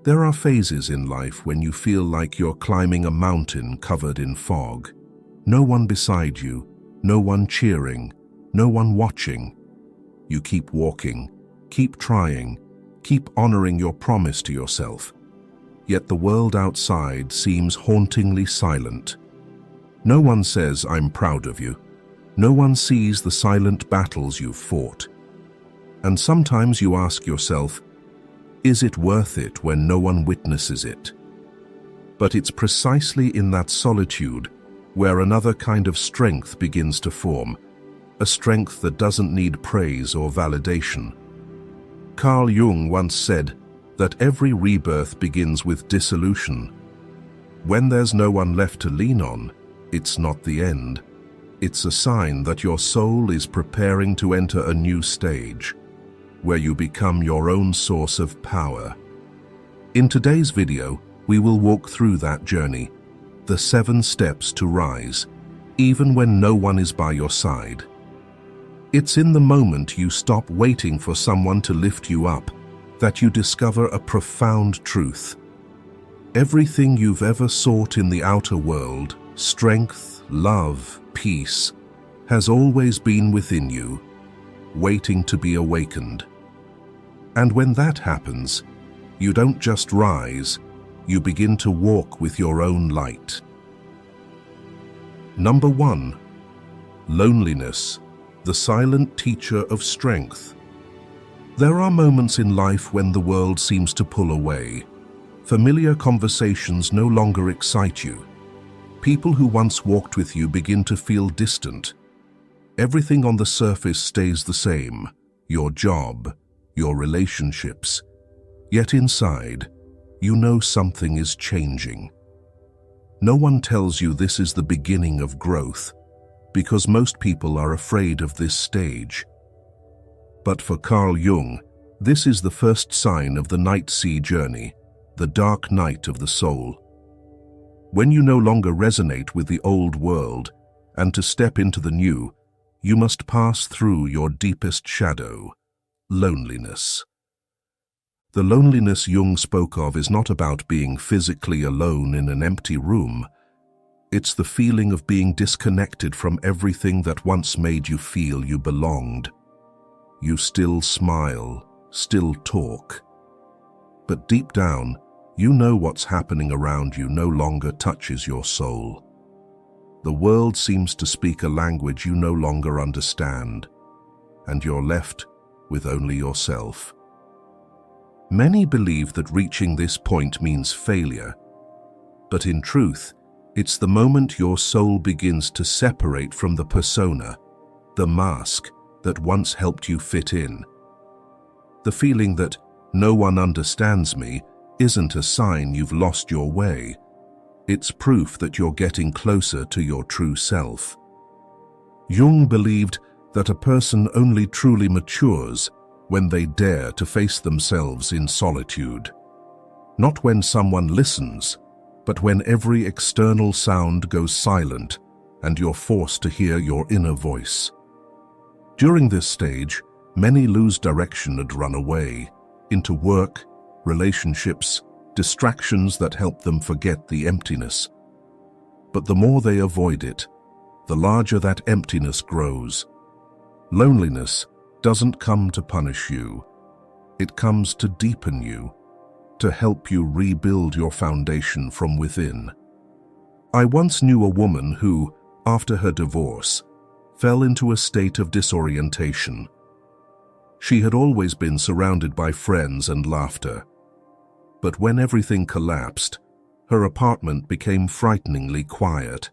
There are phases in life when you feel like you're climbing a mountain covered in fog. No one beside you, no one cheering, no one watching. You keep walking, keep trying, keep honoring your promise to yourself. Yet the world outside seems hauntingly silent. No one says, "I'm proud of you." No one sees the silent battles you've fought. And sometimes you ask yourself, is it worth it when no one witnesses it? But it's precisely in that solitude where another kind of strength begins to form, a strength that doesn't need praise or validation. Carl Jung once said that every rebirth begins with dissolution. When there's no one left to lean on, it's not the end. It's a sign that your soul is preparing to enter a new stage, where you become your own source of power. In today's video, we will walk through that journey, the 7 steps to rise, even when no one is by your side. It's in the moment you stop waiting for someone to lift you up that you discover a profound truth. Everything you've ever sought in the outer world, strength, love, peace, has always been within you, waiting to be awakened. And when that happens, you don't just rise, you begin to walk with your own light. Number 1. Loneliness, the silent teacher of strength. There are moments in life when the world seems to pull away. Familiar conversations no longer excite you. People who once walked with you begin to feel distant. Everything on the surface stays the same, your job, your relationships. Yet inside, you know something is changing. No one tells you this is the beginning of growth, because most people are afraid of this stage. But for Carl Jung, this is the first sign of the night sea journey, the dark night of the soul. When you no longer resonate with the old world, and to step into the new, you must pass through your deepest shadow, loneliness. The loneliness Jung spoke of is not about being physically alone in an empty room. It's the feeling of being disconnected from everything that once made you feel you belonged. You still smile, still talk, but deep down, you know what's happening around you no longer touches your soul. The world seems to speak a language you no longer understand, and you're left with only yourself. Many believe that reaching this point means failure, but in truth, it's the moment your soul begins to separate from the persona, the mask that once helped you fit in. The feeling that no one understands me isn't a sign you've lost your way. It's proof that you're getting closer to your true self. Jung believed that a person only truly matures when they dare to face themselves in solitude. Not when someone listens, but when every external sound goes silent and you're forced to hear your inner voice. During this stage, many lose direction and run away into work, relationships, distractions that help them forget the emptiness. But the more they avoid it, the larger that emptiness grows. Loneliness doesn't come to punish you. It comes to deepen you, to help you rebuild your foundation from within. I once knew a woman who, after her divorce, fell into a state of disorientation. She had always been surrounded by friends and laughter. But when everything collapsed, her apartment became frighteningly quiet.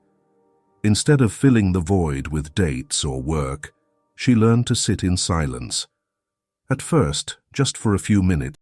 Instead of filling the void with dates or work, she learned to sit in silence. At first, just for a few minutes,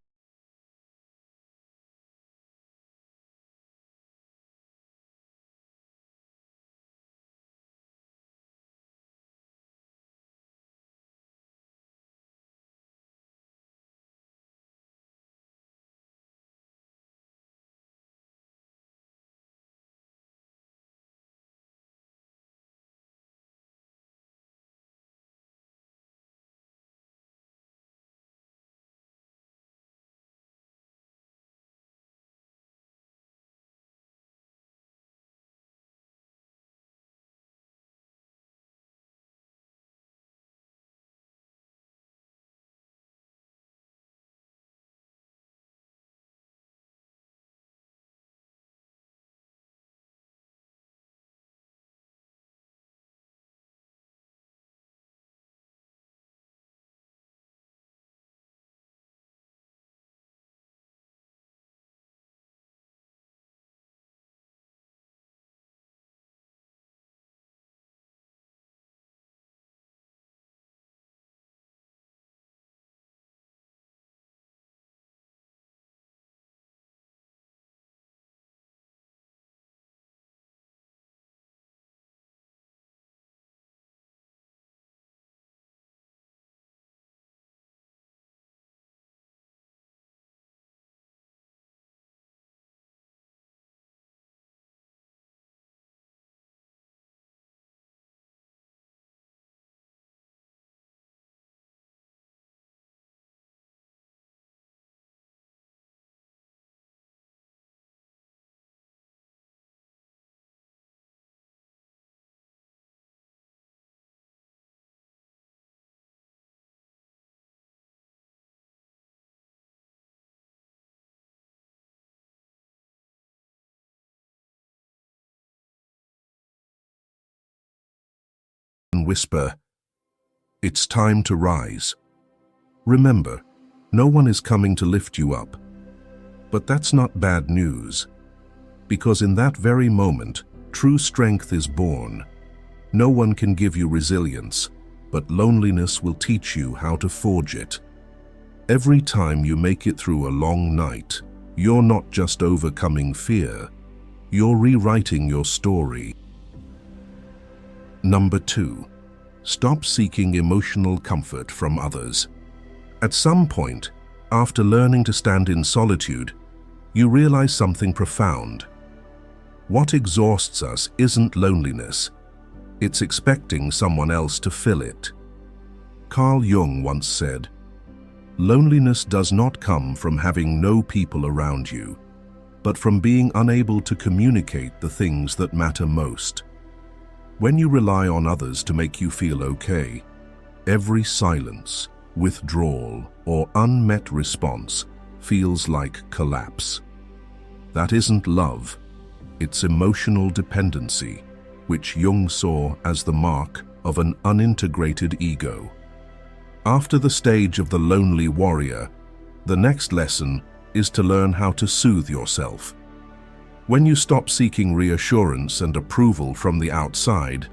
whisper, "It's time to rise." Remember, no one is coming to lift you up. But that's not bad news, because in that very moment, true strength is born. No one can give you resilience, but loneliness will teach you how to forge it. Every time you make it through a long night, you're not just overcoming fear, you're rewriting your story. Number 2. Stop seeking emotional comfort from others. At some point, after learning to stand in solitude, you realize something profound. What exhausts us isn't loneliness, it's expecting someone else to fill it. Carl Jung once said, "Loneliness does not come from having no people around you, but from being unable to communicate the things that matter most." When you rely on others to make you feel okay, every silence, withdrawal, or unmet response feels like collapse. That isn't love, it's emotional dependency, which Jung saw as the mark of an unintegrated ego. After the stage of the lonely warrior, the next lesson is to learn how to soothe yourself. When you stop seeking reassurance and approval from the outside,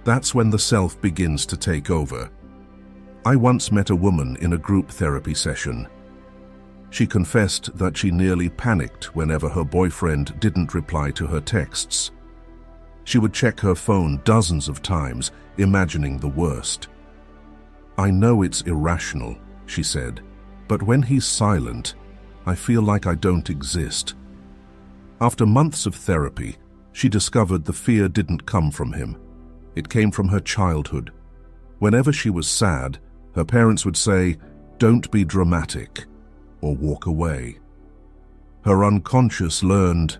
that's when the self begins to take over. I once met a woman in a group therapy session. She confessed that she nearly panicked whenever her boyfriend didn't reply to her texts. She would check her phone dozens of times, imagining the worst. "I know it's irrational," she said, "but when he's silent, I feel like I don't exist." After months of therapy, she discovered the fear didn't come from him. It came from her childhood. Whenever she was sad, her parents would say, "Don't be dramatic," or walk away. Her unconscious learned,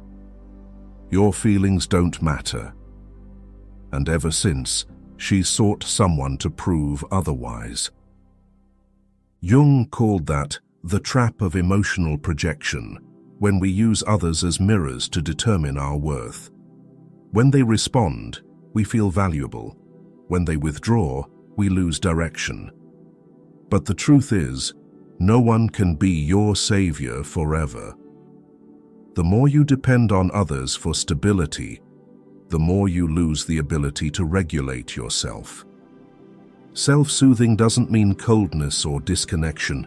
"Your feelings don't matter." And ever since, she sought someone to prove otherwise. Jung called that the trap of emotional projection, when we use others as mirrors to determine our worth. When they respond, we feel valuable. When they withdraw, we lose direction. But the truth is, no one can be your savior forever. The more you depend on others for stability, the more you lose the ability to regulate yourself. Self-soothing doesn't mean coldness or disconnection.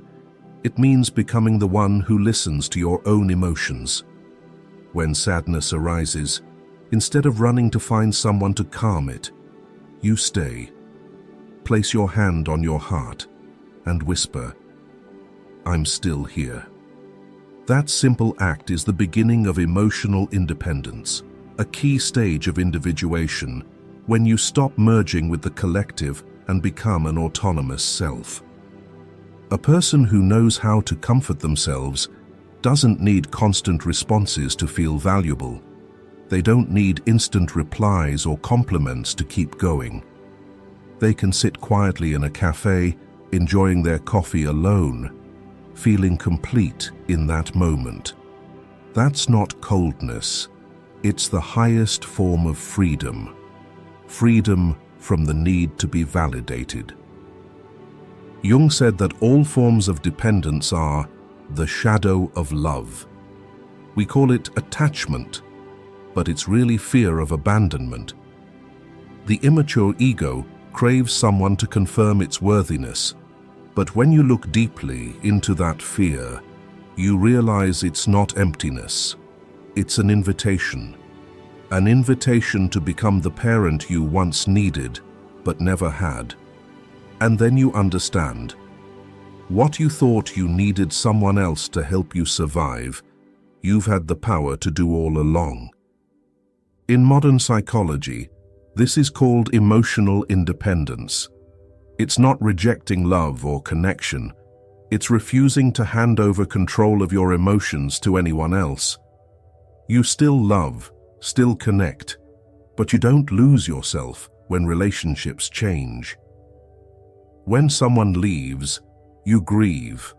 It means becoming the one who listens to your own emotions. When sadness arises, instead of running to find someone to calm it, you stay. Place your hand on your heart and whisper, "I'm still here." That simple act is the beginning of emotional independence, a key stage of individuation when you stop merging with the collective and become an autonomous self. A person who knows how to comfort themselves doesn't need constant responses to feel valuable. They don't need instant replies or compliments to keep going. They can sit quietly in a cafe, enjoying their coffee alone, feeling complete in that moment. That's not coldness. It's the highest form of freedom. Freedom from the need to be validated. Jung said that all forms of dependence are the shadow of love. We call it attachment, but it's really fear of abandonment. The immature ego craves someone to confirm its worthiness, but when you look deeply into that fear, you realize it's not emptiness. It's an invitation to become the parent you once needed, but never had. And then you understand. What you thought you needed someone else to help you survive, you've had the power to do all along. In modern psychology, this is called emotional independence. It's not rejecting love or connection. It's refusing to hand over control of your emotions to anyone else. You still love, still connect, but you don't lose yourself when relationships change. When someone leaves, you grieve,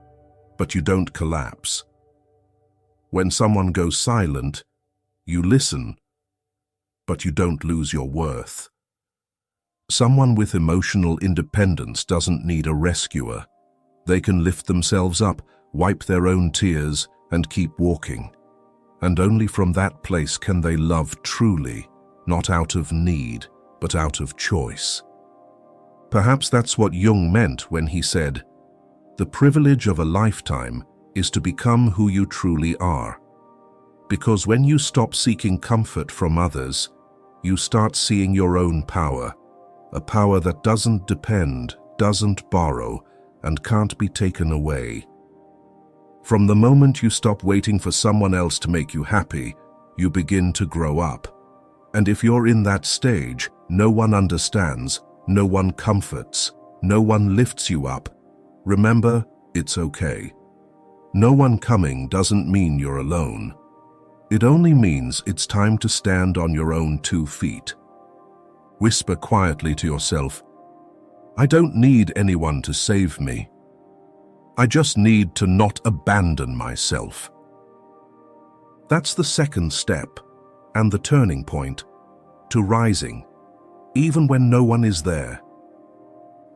but you don't collapse. When someone goes silent, you listen, but you don't lose your worth. Someone with emotional independence doesn't need a rescuer. They can lift themselves up, wipe their own tears, and keep walking. And only from that place can they love truly, not out of need, but out of choice. Perhaps that's what Jung meant when he said, "The privilege of a lifetime is to become who you truly are." Because when you stop seeking comfort from others, you start seeing your own power, a power that doesn't depend, doesn't borrow, and can't be taken away. From the moment you stop waiting for someone else to make you happy, you begin to grow up. And if you're in that stage, no one understands, no one comforts, no one lifts you up, remember, it's okay. No one coming doesn't mean you're alone. It only means it's time to stand on your own 2 feet. Whisper quietly to yourself, "I don't need anyone to save me. I just need to not abandon myself." That's the second step, and the turning point, to rising, even when no one is there.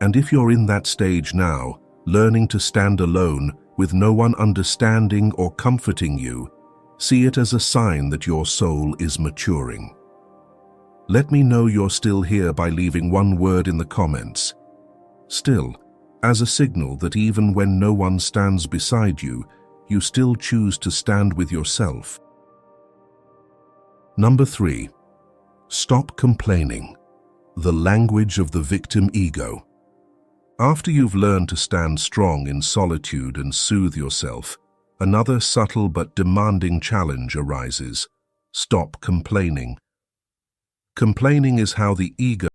And if you're in that stage now, learning to stand alone with no one understanding or comforting you, see it as a sign that your soul is maturing. Let me know you're still here by leaving one word in the comments. Still, as a signal that even when no one stands beside you, you still choose to stand with yourself. Number 3. Stop complaining. The language of the victim ego. After you've learned to stand strong in solitude and soothe yourself, another subtle but demanding challenge arises. Stop complaining. Complaining is how the ego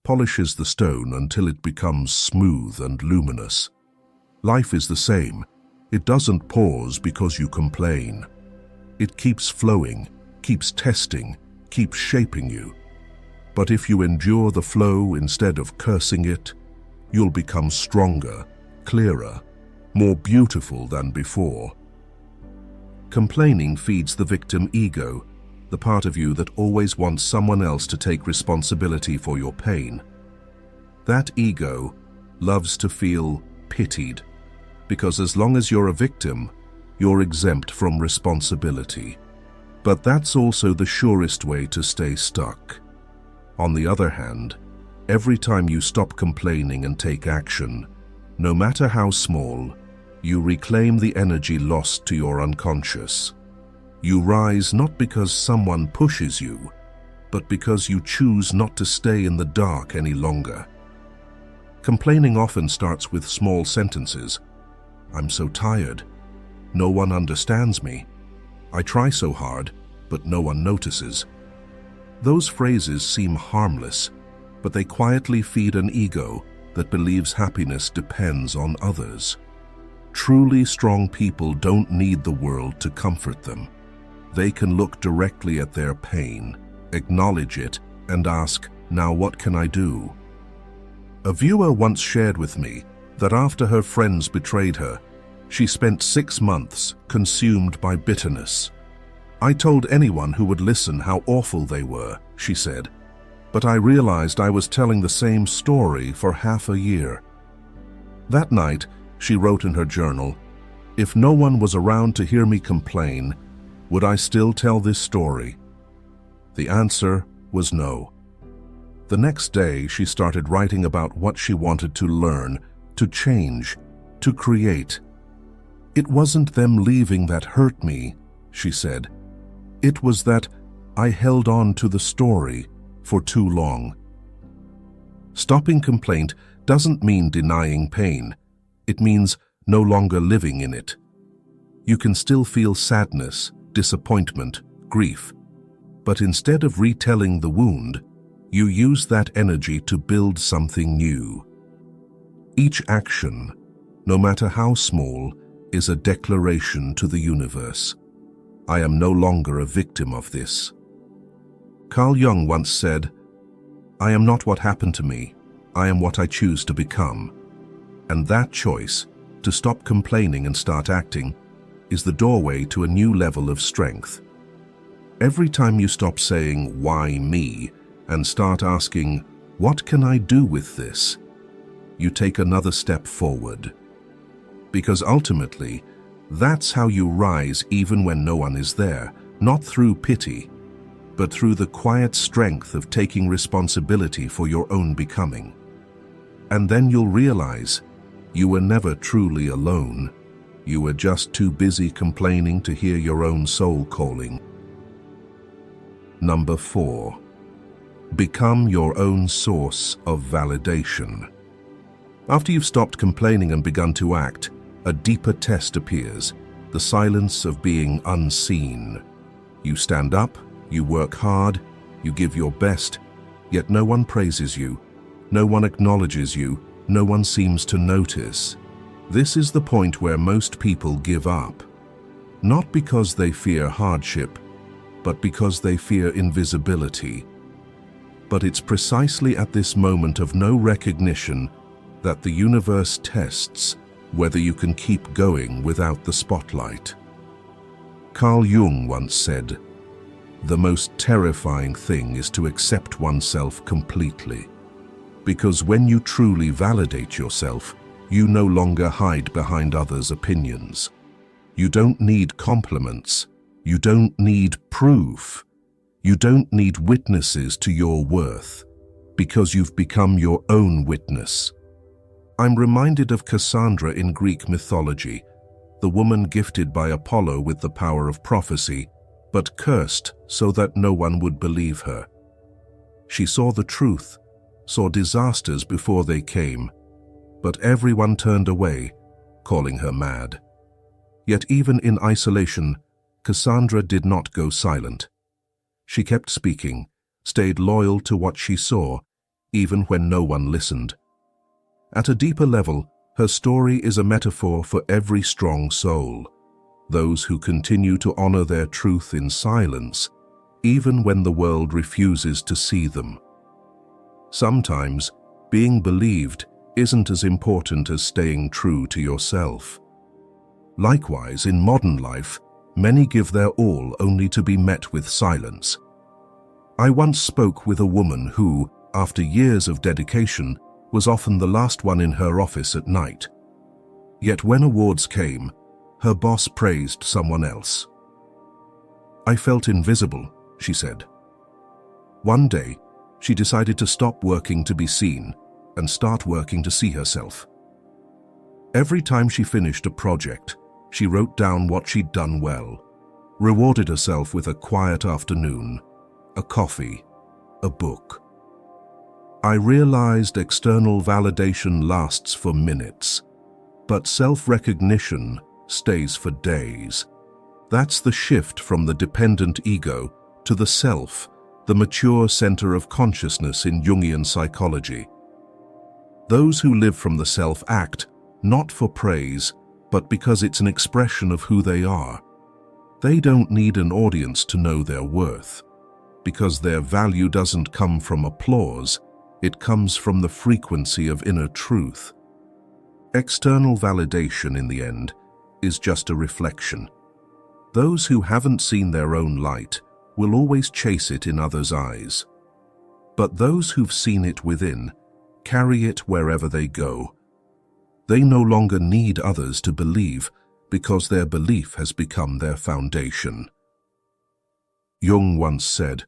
polishes the stone until it becomes smooth and luminous. Life is the same. It doesn't pause because you complain. It keeps flowing, keeps testing, keeps shaping you. But if you endure the flow instead of cursing it, you'll become stronger, clearer, more beautiful than before. Complaining feeds the victim ego, the part of you that always wants someone else to take responsibility for your pain. That ego loves to feel pitied, because as long as you're a victim, you're exempt from responsibility. But that's also the surest way to stay stuck. On the other hand, every time you stop complaining and take action, no matter how small, You reclaim the energy lost to your unconscious. You rise not because someone pushes you, but because you choose not to stay in the dark any longer. Complaining often starts with small sentences. I'm so tired. No one understands me. I try so hard, but no one notices. Those phrases seem harmless, but they quietly feed an ego that believes happiness depends on others. Truly strong people don't need the world to comfort them. They can look directly at their pain, acknowledge it, and ask, "Now what can I do?" A viewer once shared with me that after her friends betrayed her, she spent 6 months consumed by bitterness. I told anyone who would listen how awful they were, she said, but I realized I was telling the same story for half a year. That night, she wrote in her journal, "If no one was around to hear me complain, would I still tell this story?" The answer was no. The next day, she started writing about what she wanted to learn, to change, to create. "It wasn't them leaving that hurt me," she said. "It was that I held on to the story for too long." Stopping complaint doesn't mean denying pain. It means no longer living in it. You can still feel sadness, disappointment, grief, but instead of retelling the wound, you use that energy to build something new. Each action, no matter how small, is a declaration to the universe. I am no longer a victim of this. Carl Jung once said, "I am not what happened to me, I am what I choose to become." And that choice, to stop complaining and start acting, is the doorway to a new level of strength. Every time you stop saying, "Why me?" and start asking, "What can I do with this?" you take another step forward. Because ultimately, that's how you rise even when no one is there, not through pity, but through the quiet strength of taking responsibility for your own becoming. And then you'll realize you were never truly alone. You were just too busy complaining to hear your own soul calling. Number 4. Become your own source of validation. After you've stopped complaining and begun to act, a deeper test appears, the silence of being unseen. You stand up, you work hard, you give your best, yet no one praises you, no one acknowledges you, no one seems to notice. This is the point where most people give up. Not because they fear hardship, but because they fear invisibility. But it's precisely at this moment of no recognition that the universe tests whether you can keep going without the spotlight. Carl Jung once said, "The most terrifying thing is to accept oneself completely. Because when you truly validate yourself, you no longer hide behind others' opinions. You don't need compliments. You don't need proof. You don't need witnesses to your worth, because you've become your own witness." I'm reminded of Cassandra in Greek mythology, the woman gifted by Apollo with the power of prophecy, but cursed so that no one would believe her. She saw the truth, saw disasters before they came, but everyone turned away, calling her mad. Yet even in isolation, Cassandra did not go silent. She kept speaking, stayed loyal to what she saw, even when no one listened. At a deeper level, her story is a metaphor for every strong soul, those who continue to honor their truth in silence, even when the world refuses to see them. Sometimes, being believed isn't as important as staying true to yourself. Likewise, in modern life, many give their all only to be met with silence. I once spoke with a woman who, after years of dedication, was often the last one in her office at night. Yet when awards came, her boss praised someone else. "I felt invisible," she said. One day, she decided to stop working to be seen and start working to see herself. Every time she finished a project, she wrote down what she'd done well, rewarded herself with a quiet afternoon, a coffee, a book. I realized external validation lasts for minutes, but self-recognition stays for days. That's the shift from the dependent ego to the self, the mature center of consciousness in Jungian psychology. Those who live from the self act not for praise, but because it's an expression of who they are. They don't need an audience to know their worth, because their value doesn't come from applause, it comes from the frequency of inner truth. External validation, in the end, is just a reflection. Those who haven't seen their own light will always chase it in others' eyes. But those who've seen it within carry it wherever they go. They no longer need others to believe, because their belief has become their foundation. Jung once said,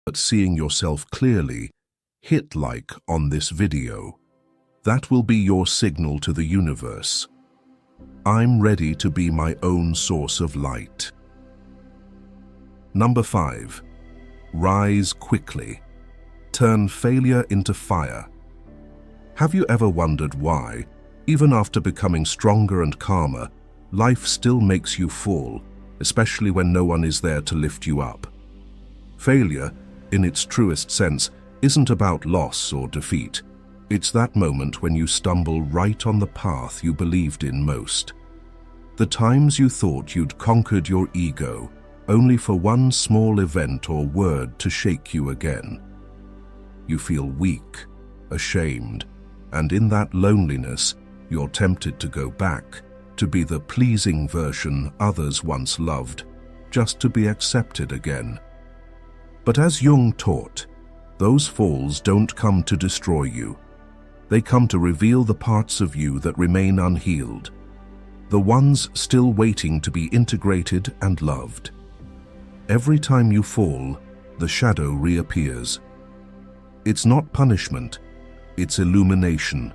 but seeing yourself clearly, hit like on this video. That will be your signal to the universe. I'm ready to be my own source of light. Number 5. Rise quickly. Turn failure into fire. Have you ever wondered why, even after becoming stronger and calmer, life still makes you fall, especially when no one is there to lift you up? Failure, in its truest sense, isn't about loss or defeat. It's that moment when you stumble right on the path you believed in most. The times you thought you'd conquered your ego, only for one small event or word to shake you again. You feel weak, ashamed, and in that loneliness, you're tempted to go back, to be the pleasing version others once loved, just to be accepted again. But as Jung taught, those falls don't come to destroy you. They come to reveal the parts of you that remain unhealed, the ones still waiting to be integrated and loved. Every time you fall, the shadow reappears. It's not punishment, it's illumination.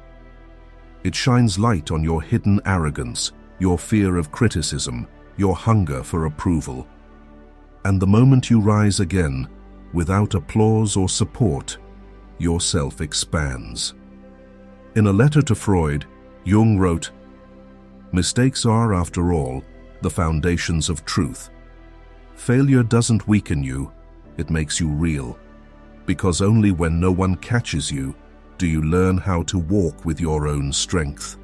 It shines light on your hidden arrogance, your fear of criticism, your hunger for approval. And the moment you rise again, without applause or support, your self expands. In a letter to Freud, Jung wrote, "Mistakes are, after all, the foundations of truth. Failure doesn't weaken you, it makes you real. Because only when no one catches you do you learn how to walk with your own strength.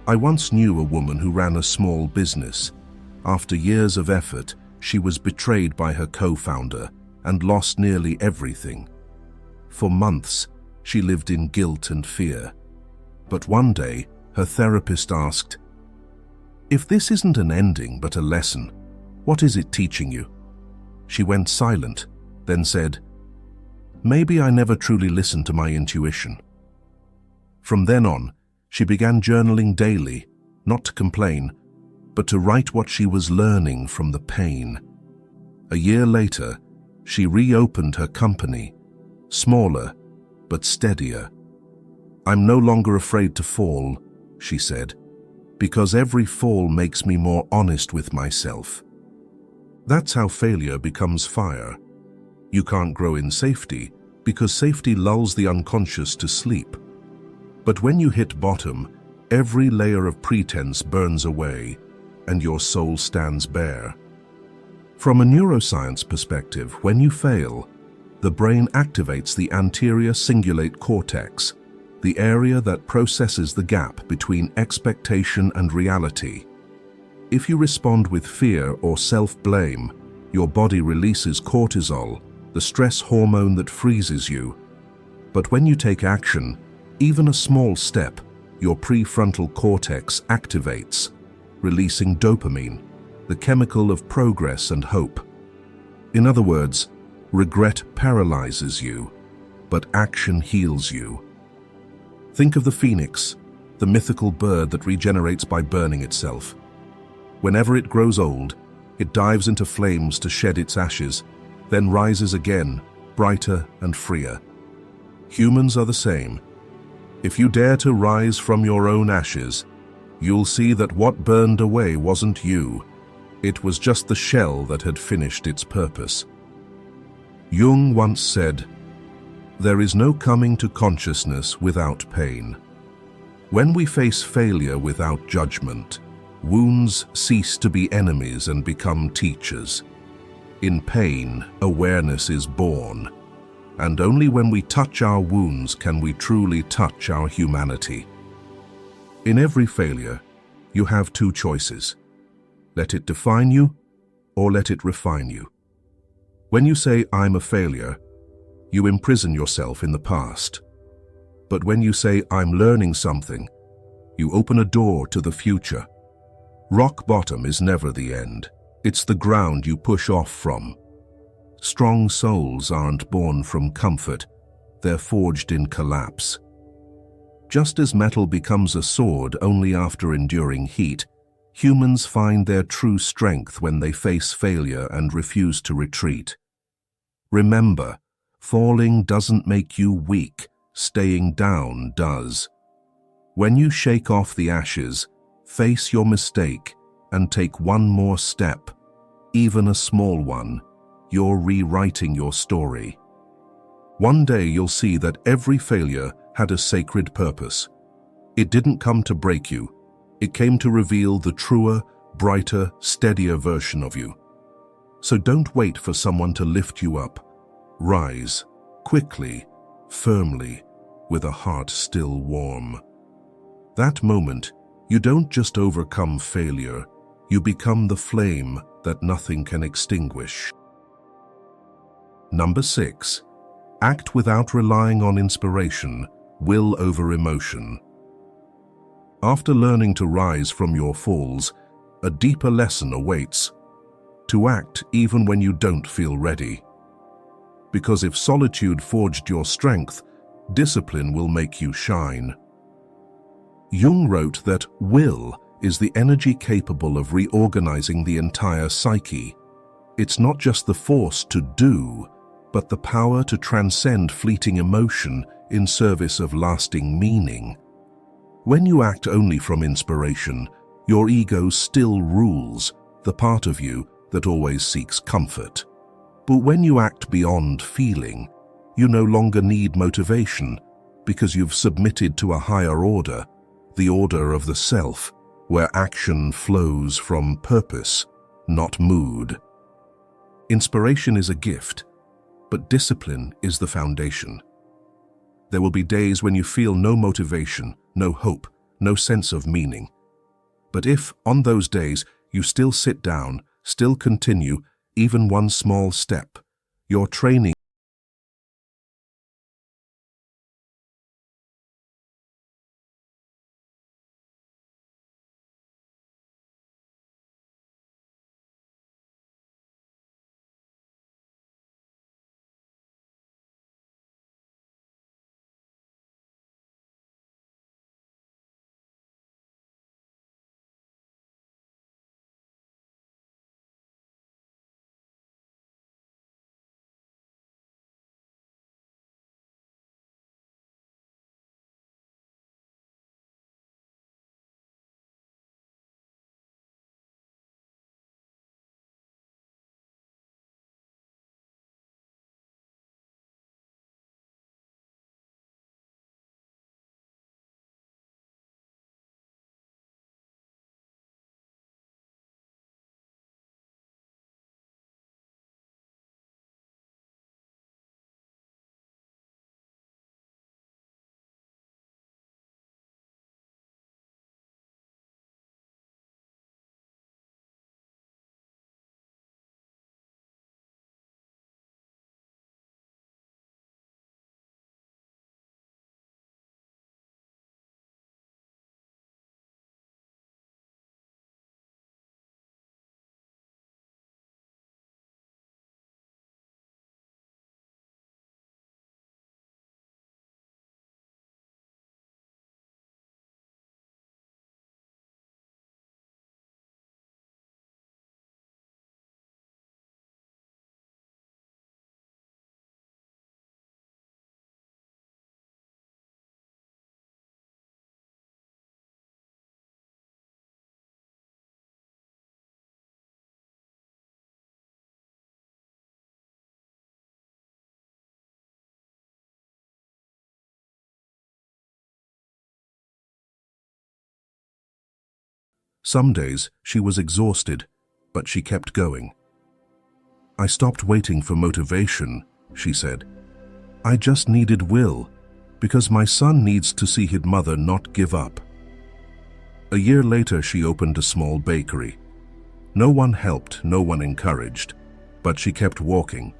I once knew a woman who ran a small business. After years of effort, she was betrayed by her co-founder and lost nearly everything. For months, she lived in guilt and fear. But one day, her therapist asked, "If this isn't an ending but a lesson, what is it teaching you?" She went silent, then said, "Maybe I never truly listened to my intuition." From then on, she began journaling daily, not to complain, but to write what she was learning from the pain. A year later, she reopened her company, smaller but steadier. "I'm no longer afraid to fall," she said, "because every fall makes me more honest with myself." That's how failure becomes fire. You can't grow in safety because safety lulls the unconscious to sleep. But when you hit bottom, every layer of pretense burns away and your soul stands bare. From a neuroscience perspective, when you fail, the brain activates the anterior cingulate cortex, the area that processes the gap between expectation and reality. If you respond with fear or self-blame, your body releases cortisol, the stress hormone that freezes you. But when you take action, even a small step, your prefrontal cortex activates, releasing dopamine, the chemical of progress and hope. In other words, regret paralyzes you, but action heals you. Think of the phoenix, the mythical bird that regenerates by burning itself. Whenever it grows old, it dives into flames to shed its ashes, then rises again, brighter and freer. Humans are the same. If you dare to rise from your own ashes, you'll see that what burned away wasn't you. It was just the shell that had finished its purpose. Jung once said, "There is no coming to consciousness without pain." When we face failure without judgment, wounds cease to be enemies and become teachers. In pain, awareness is born, and only when we touch our wounds can we truly touch our humanity. In every failure, you have two choices. Let it define you, or let it refine you. When you say, "I'm a failure," you imprison yourself in the past. But when you say, "I'm learning something," you open a door to the future. Rock bottom is never the end. It's the ground you push off from. Strong souls aren't born from comfort. They're forged in collapse. Just as metal becomes a sword only after enduring heat, humans find their true strength when they face failure and refuse to retreat. Remember, falling doesn't make you weak, staying down does. When you shake off the ashes, face your mistake, and take one more step, even a small one, you're rewriting your story. One day you'll see that every failure had a sacred purpose. It didn't come to break you. It came to reveal the truer, brighter, steadier version of you. So don't wait for someone to lift you up. Rise, quickly, firmly, with a heart still warm. That moment, you don't just overcome failure, you become the flame that nothing can extinguish. Number 6. Act without relying on inspiration, will over emotion. After learning to rise from your falls, a deeper lesson awaits. To act even when you don't feel ready. Because if solitude forged your strength, discipline will make you shine. Jung wrote that will is the energy capable of reorganizing the entire psyche. It's not just the force to do, but the power to transcend fleeting emotion in service of lasting meaning. When you act only from inspiration, your ego still rules, the part of you that always seeks comfort. But when you act beyond feeling, you no longer need motivation because you've submitted to a higher order, the order of the self, where action flows from purpose, not mood. Inspiration is a gift, but discipline is the foundation. There will be days when you feel no motivation, no hope, no sense of meaning. But if, on those days, you still sit down, still continue, even one small step, your training. Some days she was exhausted, but she kept going. "I stopped waiting for motivation," she said. "I just needed will, because my son needs to see his mother not give up." A year later, she opened a small bakery. No one helped, no one encouraged, but she kept walking.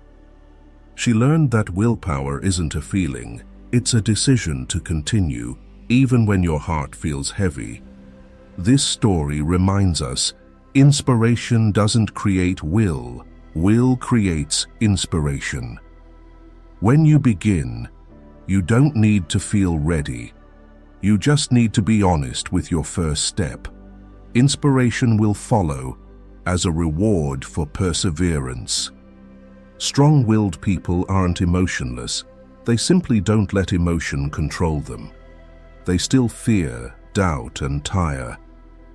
She learned that willpower isn't a feeling, it's a decision to continue, even when your heart feels heavy. This story reminds us, inspiration doesn't create will, will creates inspiration. When you begin, you don't need to feel ready. You just need to be honest with your first step. Inspiration will follow as a reward for perseverance. Strong-willed people aren't emotionless. They simply don't let emotion control them. They still fear, doubt, and tire,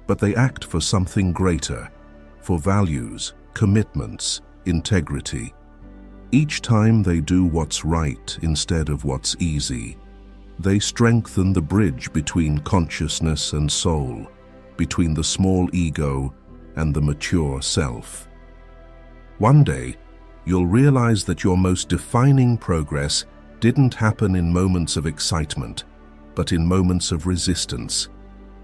but they act for something greater, for values, commitments, integrity. Each time they do what's right instead of what's easy, they strengthen the bridge between consciousness and soul, between the small ego and the mature self. One day, you'll realize that your most defining progress didn't happen in moments of excitement, but in moments of resistance,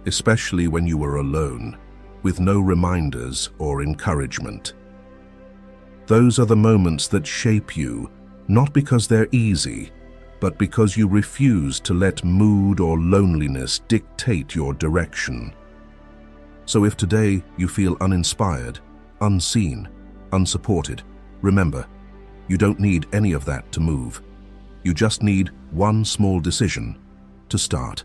especially when you were alone, with no reminders or encouragement. Those are the moments that shape you, not because they're easy, but because you refuse to let mood or loneliness dictate your direction. So if today you feel uninspired, unseen, unsupported, remember, you don't need any of that to move. You just need one small decision to start.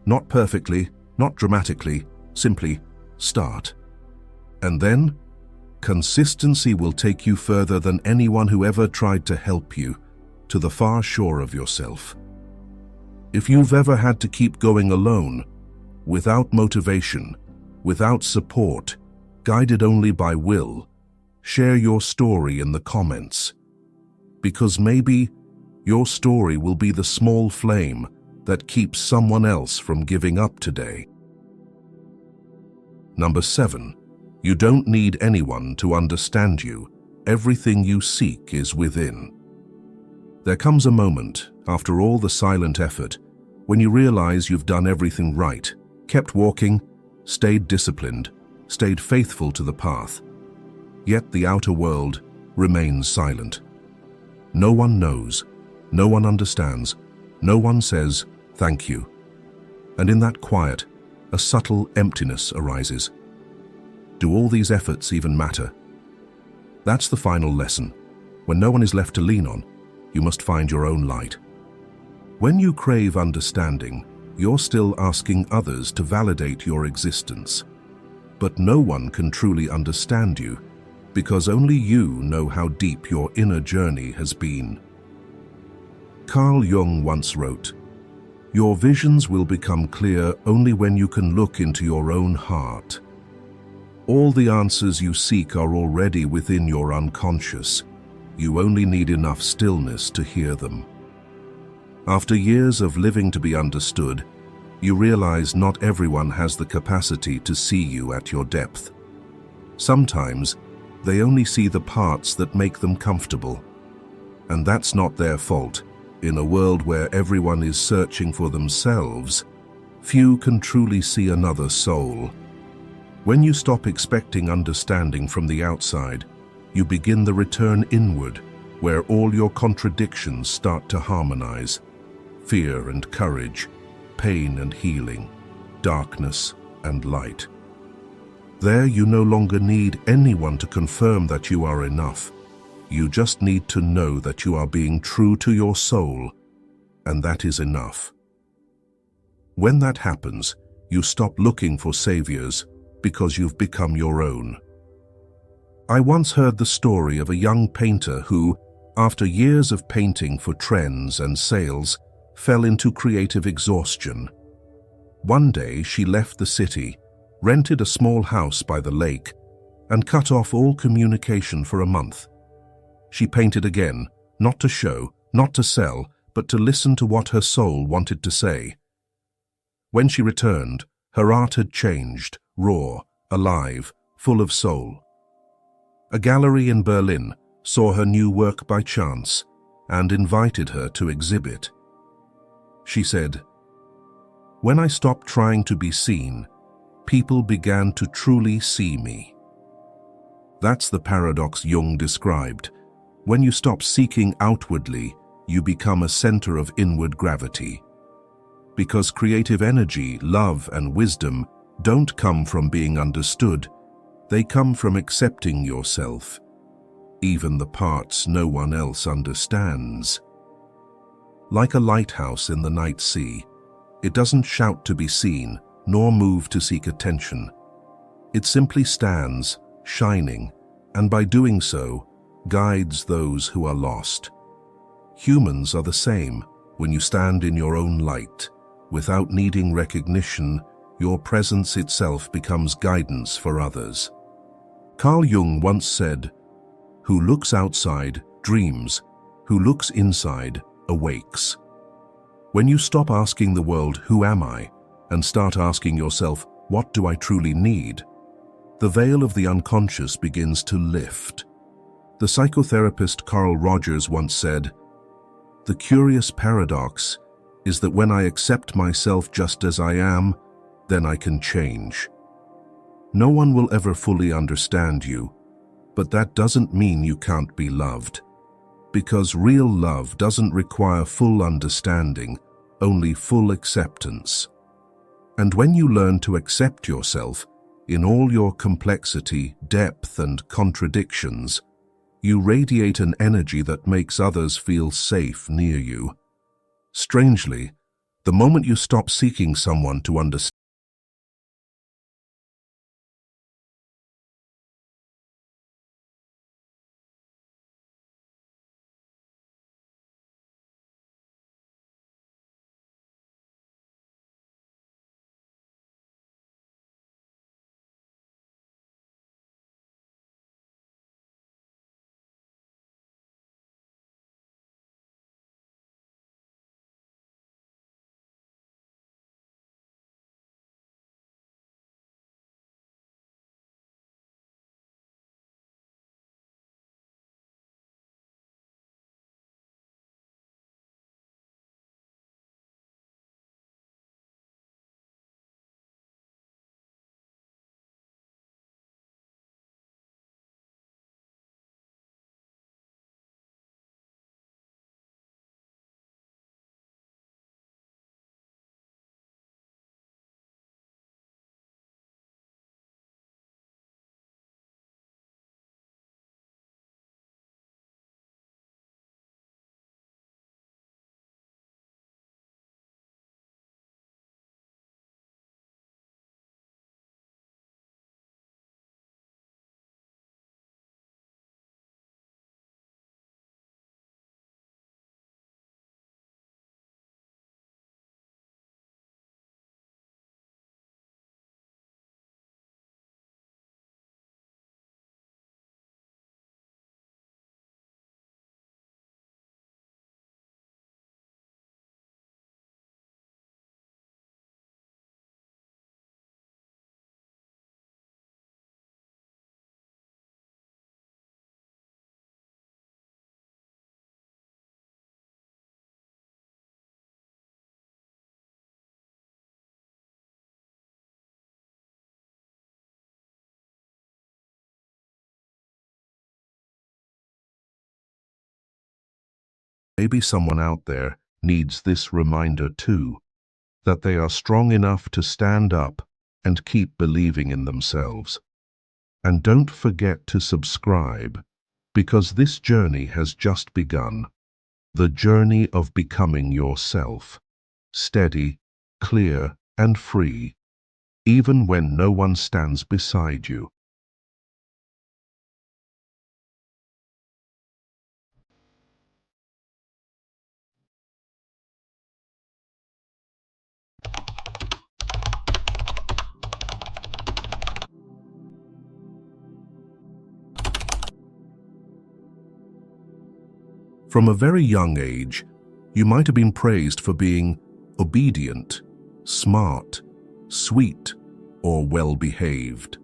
Not perfectly, not dramatically, simply start. And then, consistency will take you further than anyone who ever tried to help you, to the far shore of yourself. If you've ever had to keep going alone, without motivation, without support, guided only by will, share your story in the comments. Because maybe your story will be the small flame that keeps someone else from giving up today. Number 7, you don't need anyone to understand you. everything you seek is within. There comes a moment, after all the silent effort, when you realize you've done everything right, kept walking, stayed disciplined, stayed faithful to the path. Yet the outer world remains silent. No one knows, no one understands, no one says thank you. And in that quiet, a subtle emptiness arises. Do all these efforts even matter? That's the final lesson. When no one is left to lean on, you must find your own light. When you crave understanding, you're still asking others to validate your existence. But no one can truly understand you, because only you know how deep your inner journey has been. Carl Jung once wrote, "Your visions will become clear only when you can look into your own heart. All the answers you seek are already within your unconscious. You only need enough stillness to hear them." After years of living to be understood, you realize not everyone has the capacity to see you at your depth. Sometimes, they only see the parts that make them comfortable. And that's not their fault. In a world where everyone is searching for themselves, few can truly see another soul. When you stop expecting understanding from the outside, you begin the return inward, where all your contradictions start to harmonize. Fear and courage, pain and healing, darkness and light. There you no longer need anyone to confirm that you are enough. You just need to know that you are being true to your soul, and that is enough. When that happens, you stop looking for saviors because you've become your own. I once heard the story of a young painter who, after years of painting for trends and sales, fell into creative exhaustion. One day she left the city, rented a small house by the lake, and cut off all communication for a month. She painted again, not to show, not to sell, but to listen to what her soul wanted to say. When she returned, her art had changed, raw, alive, full of soul. A gallery in Berlin saw her new work by chance and invited her to exhibit. She said, "When I stopped trying to be seen, people began to truly see me." That's the paradox Jung described. When you stop seeking outwardly, you become a center of inward gravity. Because creative energy, love, and wisdom don't come from being understood, they come from accepting yourself, even the parts no one else understands. Like a lighthouse in the night sea, it doesn't shout to be seen, nor move to seek attention. It simply stands, shining, and by doing so, guides those who are lost. Humans are the same. When you stand in your own light, without needing recognition, your presence itself becomes guidance for others. Carl Jung once said, "Who looks outside dreams, who looks inside awakes." When you stop asking the world, "Who am I?" and start asking yourself, "What do I truly need?" the veil of the unconscious begins to lift. The psychotherapist Carl Rogers once said, "The curious paradox is that when I accept myself just as I am, then I can change." No one will ever fully understand you, but that doesn't mean you can't be loved. Because real love doesn't require full understanding, only full acceptance. And when you learn to accept yourself, in all your complexity, depth, and contradictions, you radiate an energy that makes others feel safe near you. Strangely, the moment you stop seeking someone to understand, Maybe someone out there needs this reminder too, that they are strong enough to stand up and keep believing in themselves. And don't forget to subscribe, because this journey has just begun. The journey of becoming yourself, steady, clear, and free, even when no one stands beside you. From a very young age, you might have been praised for being obedient, smart, sweet, or well-behaved.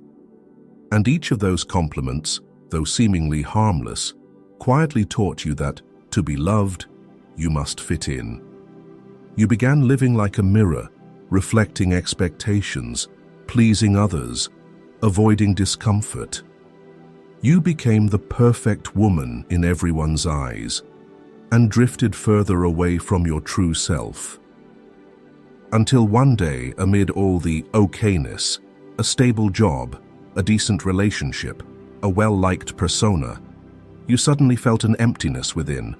And each of those compliments, though seemingly harmless, quietly taught you that, to be loved, you must fit in. You began living like a mirror, reflecting expectations, pleasing others, avoiding discomfort. You became the perfect woman in everyone's eyes, and drifted further away from your true self. Until one day, amid all the okayness, a stable job, a decent relationship, a well-liked persona, you suddenly felt an emptiness within.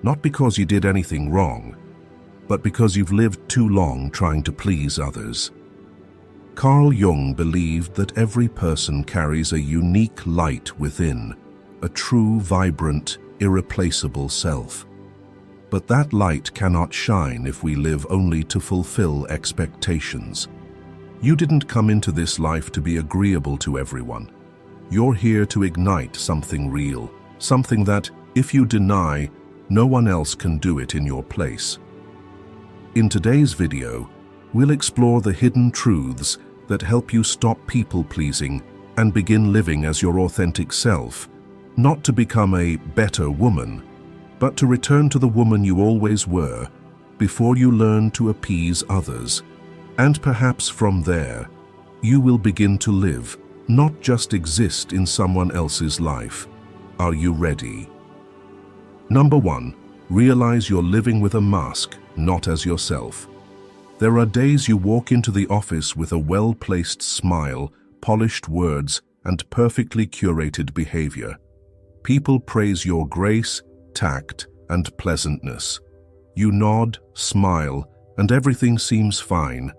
Not because you did anything wrong, but because you've lived too long trying to please others. Carl Jung believed that every person carries a unique light within, a true, vibrant, irreplaceable self. But that light cannot shine if we live only to fulfill expectations. You didn't come into this life to be agreeable to everyone. You're here to ignite something real, something that, if you deny, no one else can do it in your place. In today's video, we'll explore the hidden truths that help you stop people-pleasing and begin living as your authentic self, not to become a better woman, but to return to the woman you always were before you learn to appease others. And perhaps from there, you will begin to live, not just exist in someone else's life. Are you ready? Number 1, realize you're living with a mask, not as yourself. There are days you walk into the office with a well-placed smile, polished words, and perfectly curated behavior. People praise your grace, tact, and pleasantness. You nod, smile, and everything seems fine.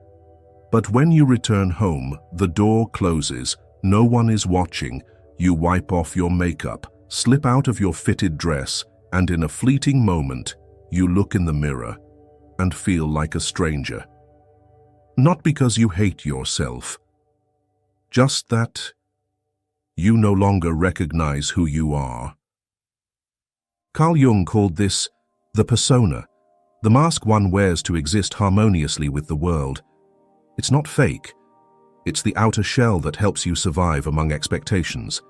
But when you return home, the door closes, no one is watching, you wipe off your makeup, slip out of your fitted dress, and in a fleeting moment, you look in the mirror and feel like a stranger. Not because you hate yourself, just that you no longer recognize who you are. Carl Jung called this the persona, the mask one wears to exist harmoniously with the world. It's not fake. It's the outer shell that helps you survive among expectations.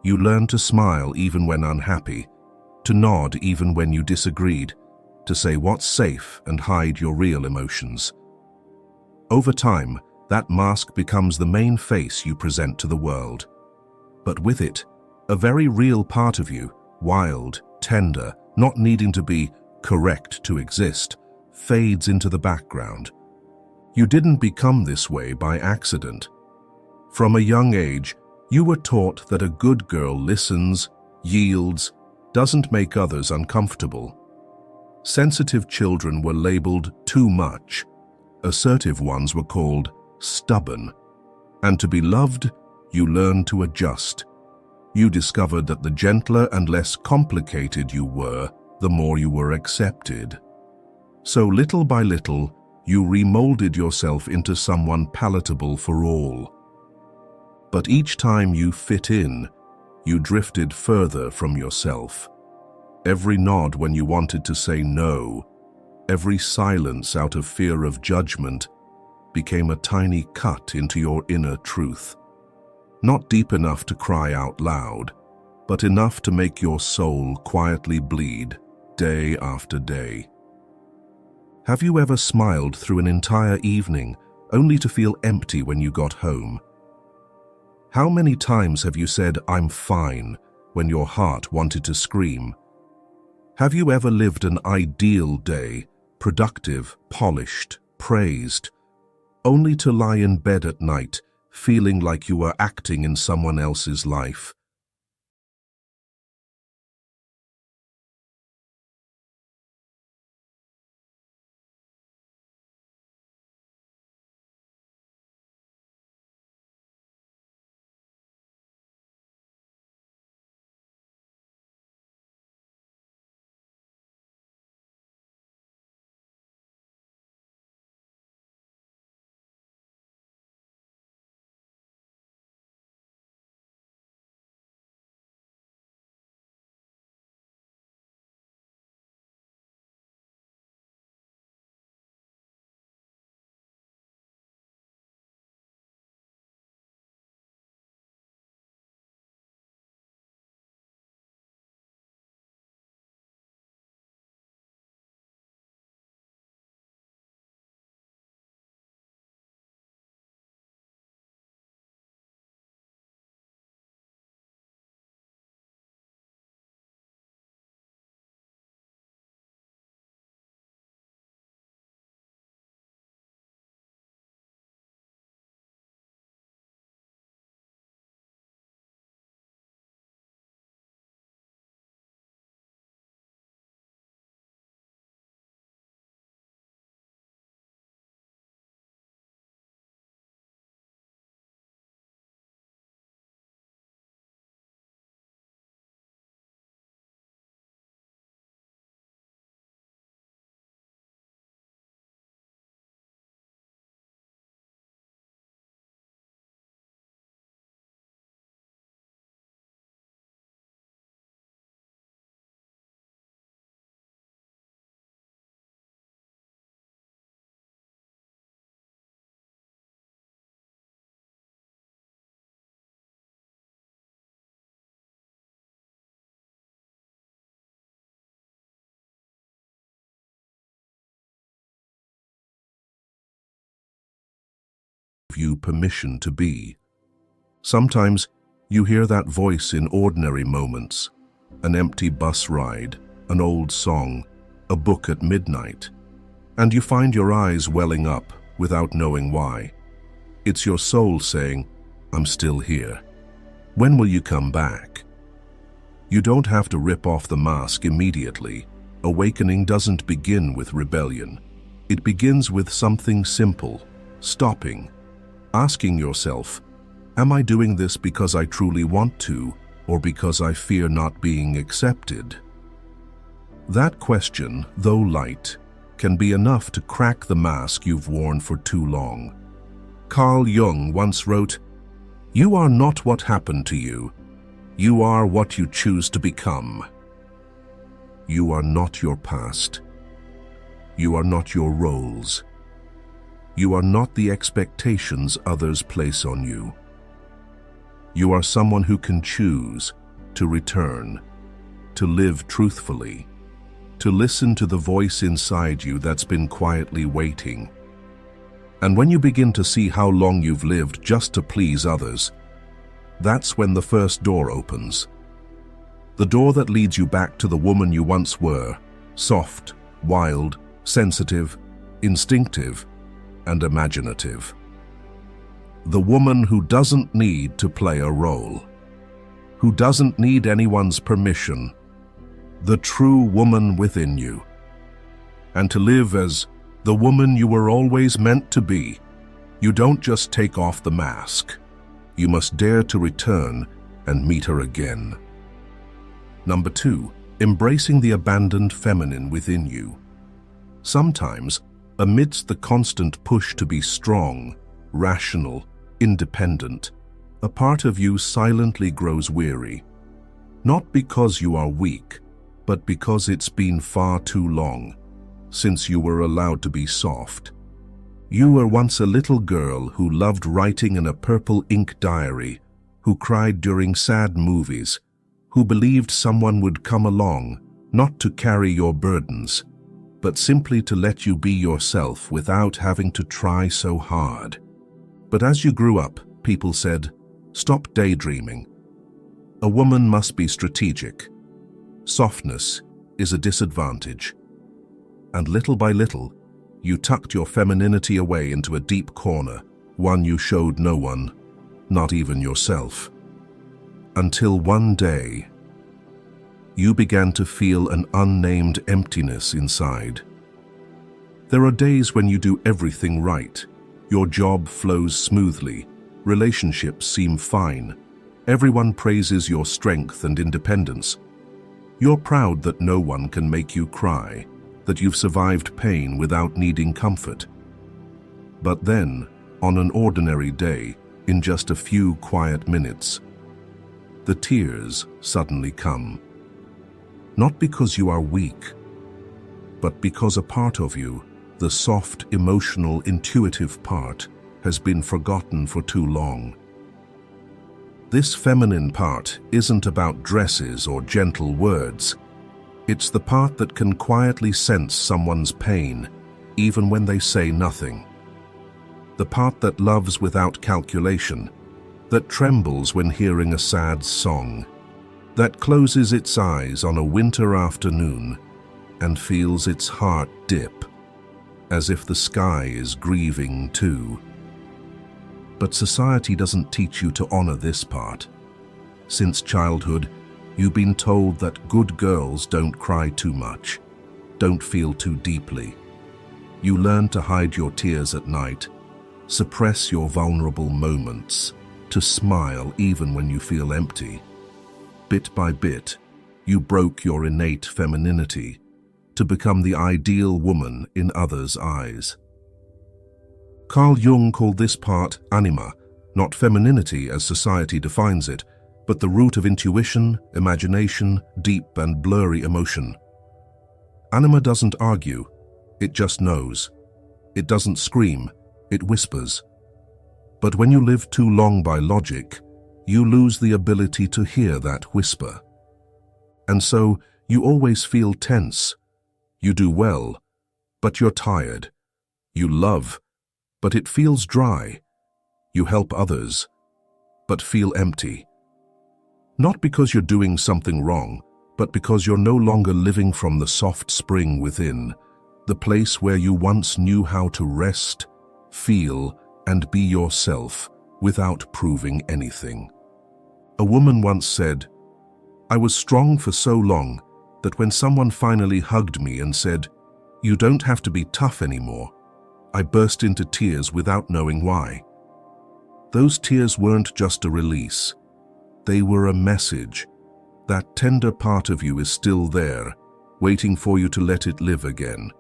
You learn to smile even when unhappy, to nod even when you disagreed, to say what's safe and hide your real emotions. Over time, that mask becomes the main face you present to the world. But with it, a very real part of you, wild, tender, not needing to be correct to exist, fades into the background. You didn't become this way by accident. From a young age, you were taught that a good girl listens, yields, doesn't make others uncomfortable. Sensitive children were labeled too much. Assertive ones were called stubborn. And to be loved, you learned to adjust. You discovered that the gentler and less complicated you were, the more you were accepted. So little by little, you remolded yourself into someone palatable for all. But each time you fit in, you drifted further from yourself. Every nod when you wanted to say no, every silence out of fear of judgment, became a tiny cut into your inner truth. Not deep enough to cry out loud, but enough to make your soul quietly bleed day after day. Have you ever smiled through an entire evening only to feel empty when you got home? How many times have you said, "I'm fine," when your heart wanted to scream? Have you ever lived an ideal day, productive, polished, praised, only to lie in bed at night, feeling like you are acting in someone else's life? Give you permission to be. Sometimes you hear that voice in ordinary moments, an empty bus ride, an old song, a book at midnight, and you find your eyes welling up without knowing why. It's your soul saying, "I'm still here. When will you come back?" You don't have to rip off the mask immediately. Awakening doesn't begin with rebellion. It begins with something simple: stopping, asking yourself, am I doing this because I truly want to, or because I fear not being accepted? That question, though light, can be enough to crack the mask you've worn for too long. Carl Jung once wrote, "You are not what happened to you. You are what you choose to become." You are not your past. You are not your roles. You are not the expectations others place on you. You are someone who can choose to return, to live truthfully, to listen to the voice inside you that's been quietly waiting. And when you begin to see how long you've lived just to please others, that's when the first door opens. The door that leads you back to the woman you once were, soft, wild, sensitive, instinctive, and imaginative. The woman who doesn't need to play a role, who doesn't need anyone's permission, the true woman within you. And to live as the woman you were always meant to be, you don't just take off the mask. You must dare to return and meet her again. Number 2, embracing the abandoned feminine within you. Sometimes, amidst the constant push to be strong, rational, independent, a part of you silently grows weary. Not because you are weak, but because it's been far too long since you were allowed to be soft. You were once a little girl who loved writing in a purple ink diary, who cried during sad movies, who believed someone would come along, not to carry your burdens, but simply to let you be yourself without having to try so hard. But as you grew up, people said, "Stop daydreaming. A woman must be strategic. Softness is a disadvantage. And little by little, you tucked your femininity away into a deep corner, one you showed no one, not even yourself. Until one day, you began to feel an unnamed emptiness inside. There are days when you do everything right. Your job flows smoothly, relationships seem fine, everyone praises your strength and independence. You're proud that no one can make you cry, that you've survived pain without needing comfort. But then, on an ordinary day, in just a few quiet minutes, the tears suddenly come. Not because you are weak, but because a part of you, the soft, emotional, intuitive part, has been forgotten for too long. This feminine part isn't about dresses or gentle words. It's the part that can quietly sense someone's pain, even when they say nothing. The part that loves without calculation, that trembles when hearing a sad song, that closes its eyes on a winter afternoon and feels its heart dip, as if the sky is grieving too. But society doesn't teach you to honor this part. Since childhood, you've been told that good girls don't cry too much, don't feel too deeply. You learn to hide your tears at night, suppress your vulnerable moments, to smile even when you feel empty. Bit by bit, you broke your innate femininity to become the ideal woman in others' eyes. Carl Jung called this part anima, not femininity as society defines it, but the root of intuition, imagination, deep and blurry emotion. Anima doesn't argue, it just knows. It doesn't scream, it whispers. But when you live too long by logic, you lose the ability to hear that whisper. And so you always feel tense. You do well, but you're tired. You love, but it feels dry. You help others, but feel empty. Not because you're doing something wrong, but because you're no longer living from the soft spring within, the place where you once knew how to rest, feel, and be yourself without proving anything. A woman once said, "I was strong for so long that when someone finally hugged me and said, 'You don't have to be tough anymore,' I burst into tears without knowing why." Those tears weren't just a release. They were a message. That tender part of you is still there, waiting for you to let it live again.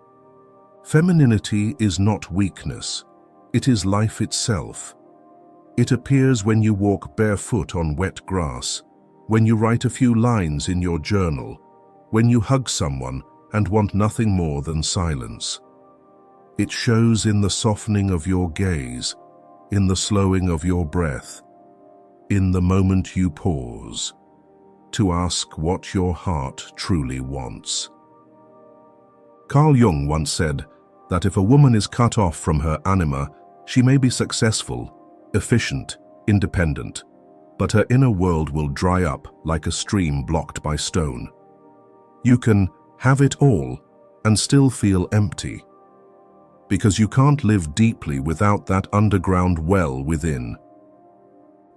Femininity is not weakness. It is life itself. It appears when you walk barefoot on wet grass, when you write a few lines in your journal, when you hug someone and want nothing more than silence. It shows in the softening of your gaze, in the slowing of your breath, in the moment you pause to ask what your heart truly wants. Carl Jung once said that if a woman is cut off from her anima, she may be successful, efficient, independent, but her inner world will dry up like a stream blocked by stone. You can have it all and still feel empty, because you can't live deeply without that underground well within.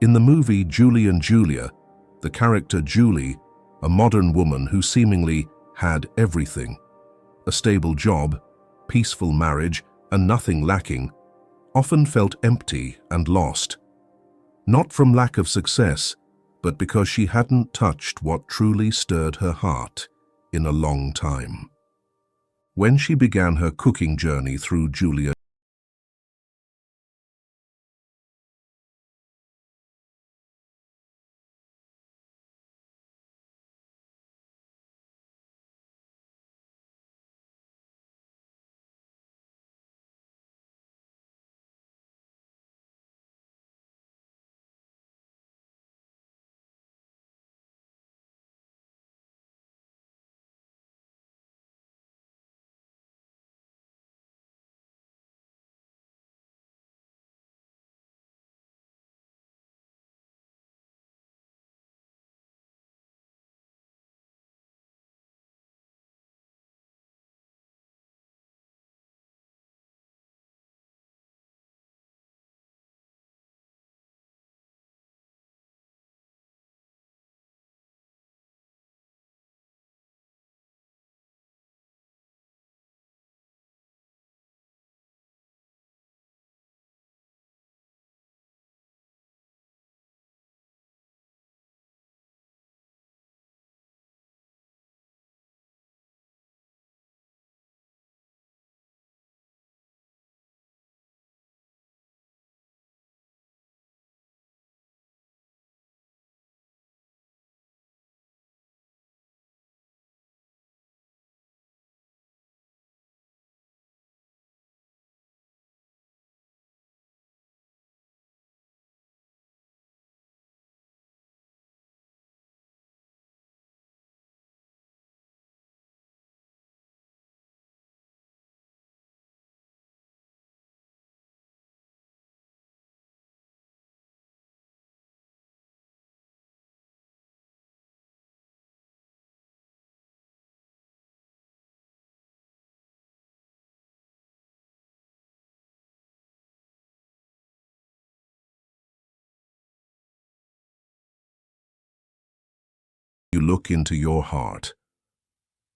In the movie Julie and Julia, the character Julie, a modern woman who seemingly had everything, a stable job, peaceful marriage, and nothing lacking, often felt empty and lost. Not from lack of success, but because she hadn't touched what truly stirred her heart in a long time. When she began her cooking journey through Julia You look into your heart.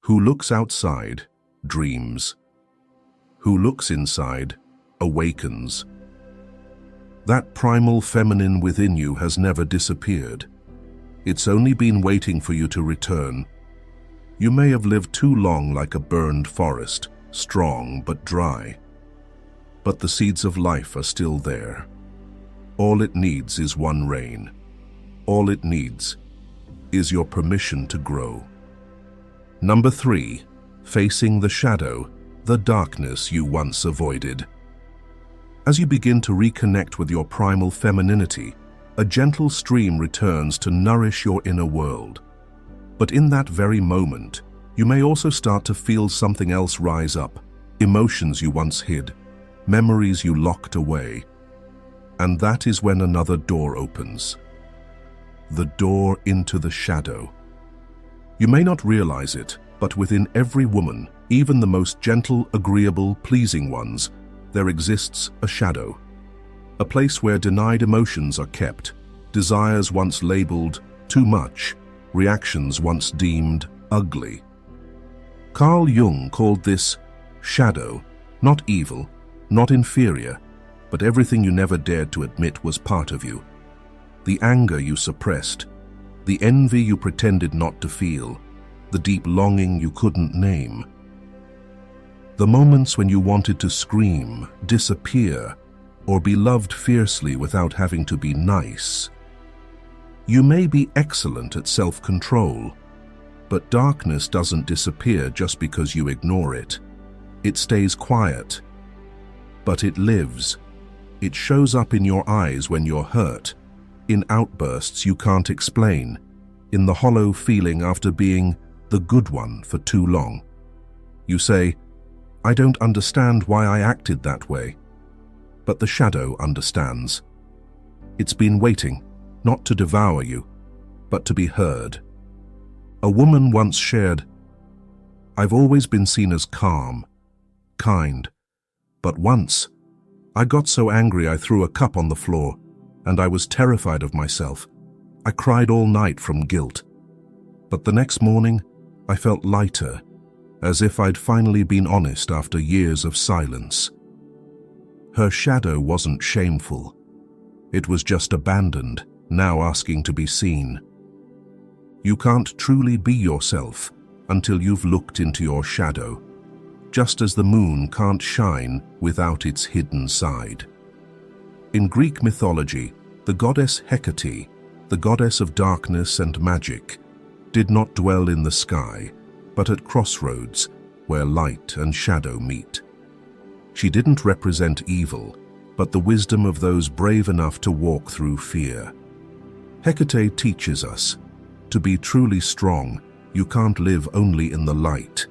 Who looks outside, dreams. Who looks inside, awakens. That primal feminine within you has never disappeared. It's only been waiting for you to return. You may have lived too long like a burned forest, strong but dry. But the seeds of life are still there. All it needs is one rain. All it needs is your permission to grow. Number 3, facing the shadow, the darkness you once avoided. As you begin to reconnect with your primal femininity, a gentle stream returns to nourish your inner world. But in that very moment, you may also start to feel something else rise up, emotions you once hid, memories you locked away. And that is when another door opens. The door into the shadow. You may not realize it, but within every woman, even the most gentle, agreeable, pleasing ones, there exists a shadow. A place where denied emotions are kept, desires once labeled too much, reactions once deemed ugly. Carl Jung called this shadow, not evil, not inferior, but everything you never dared to admit was part of you. The anger you suppressed, the envy you pretended not to feel, the deep longing you couldn't name. The moments when you wanted to scream, disappear, or be loved fiercely without having to be nice. You may be excellent at self-control, but darkness doesn't disappear just because you ignore it. It stays quiet, but it lives. It shows up in your eyes when you're hurt, in outbursts you can't explain, in the hollow feeling after being the good one for too long. You say, "I don't understand why I acted that way." But the shadow understands. It's been waiting, not to devour you, but to be heard. A woman once shared, "I've always been seen as calm, kind, but once I got so angry I threw a cup on the floor, and I was terrified of myself. I cried all night from guilt. But the next morning, I felt lighter, as if I'd finally been honest after years of silence." Her shadow wasn't shameful. It was just abandoned, now asking to be seen. You can't truly be yourself until you've looked into your shadow, just as the moon can't shine without its hidden side. In Greek mythology, the goddess Hecate, the goddess of darkness and magic, did not dwell in the sky, but at crossroads where light and shadow meet. She didn't represent evil, but the wisdom of those brave enough to walk through fear. Hecate teaches us, to be truly strong, you can't live only in the light.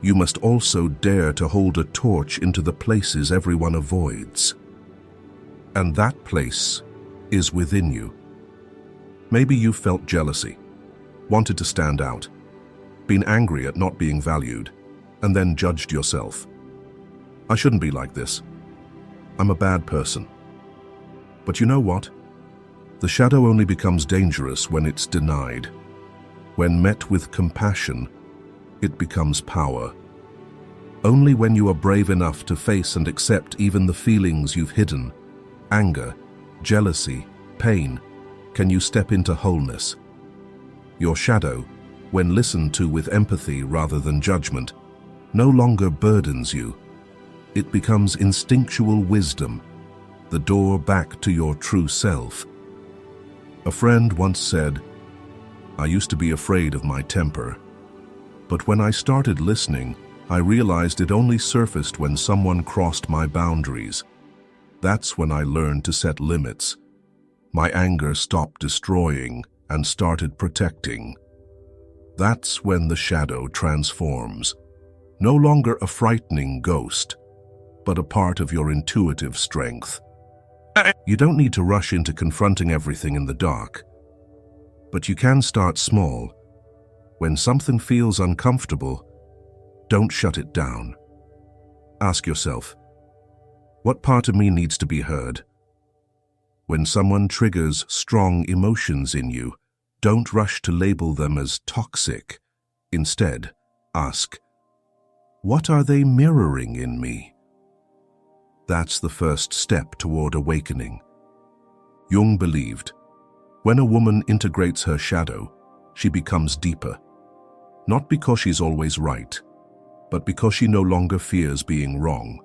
You must also dare to hold a torch into the places everyone avoids. And that place is within you. Maybe you felt jealousy, wanted to stand out, been angry at not being valued, and then judged yourself. "I shouldn't be like this. I'm a bad person." But you know what? The shadow only becomes dangerous when it's denied. When met with compassion, it becomes power. Only when you are brave enough to face and accept even the feelings you've hidden, anger, jealousy, pain, can you step into wholeness. Your shadow, when listened to with empathy rather than judgment, no longer burdens you. It becomes instinctual wisdom, the door back to your true self. A friend once said, "I used to be afraid of my temper, but when I started listening, I realized it only surfaced when someone crossed my boundaries. That's when I learned to set limits. My anger stopped destroying and started protecting." That's when the shadow transforms. No longer a frightening ghost, but a part of your intuitive strength. You don't need to rush into confronting everything in the dark, but you can start small. When something feels uncomfortable, don't shut it down. Ask yourself, what part of me needs to be heard? When someone triggers strong emotions in you, Don't rush to label them as toxic. Instead, ask, what are they mirroring in me? That's the first step toward awakening. Jung believed, when a woman integrates her shadow, she becomes deeper. Not because she's always right, but because she no longer fears being wrong.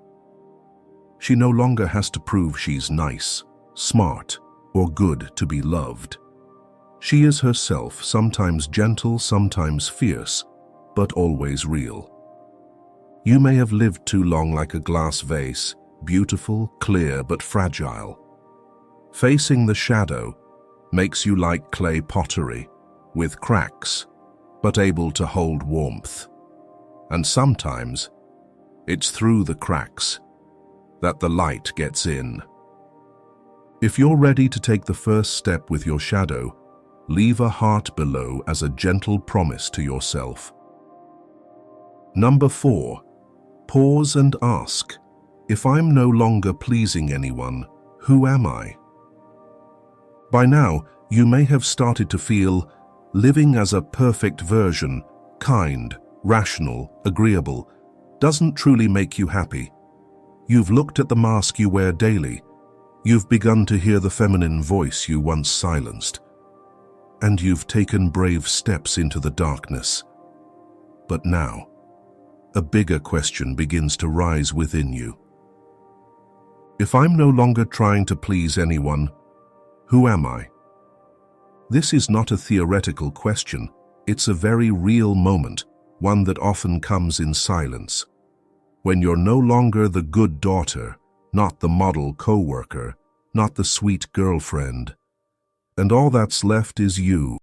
She no longer has to prove she's nice, smart, or good to be loved. She is herself, sometimes gentle, sometimes fierce, but always real. You may have lived too long like a glass vase, beautiful, clear, but fragile. Facing the shadow makes you like clay pottery, with cracks, but able to hold warmth. And sometimes, it's through the cracks that the light gets in. If you're ready to take the first step with your shadow, leave a heart below as a gentle promise to yourself. Number 4, pause and ask, if I'm no longer pleasing anyone, who am I? By now, you may have started to feel living as a perfect version, kind, rational, agreeable, doesn't truly make you happy. You've looked at the mask you wear daily. You've begun to hear the feminine voice you once silenced. And you've taken brave steps into the darkness. But now, a bigger question begins to rise within you. If I'm no longer trying to please anyone, who am I? This is not a theoretical question. It's a very real moment, one that often comes in silence. When you're no longer the good daughter, not the model co-worker, not the sweet girlfriend, and all that's left is you.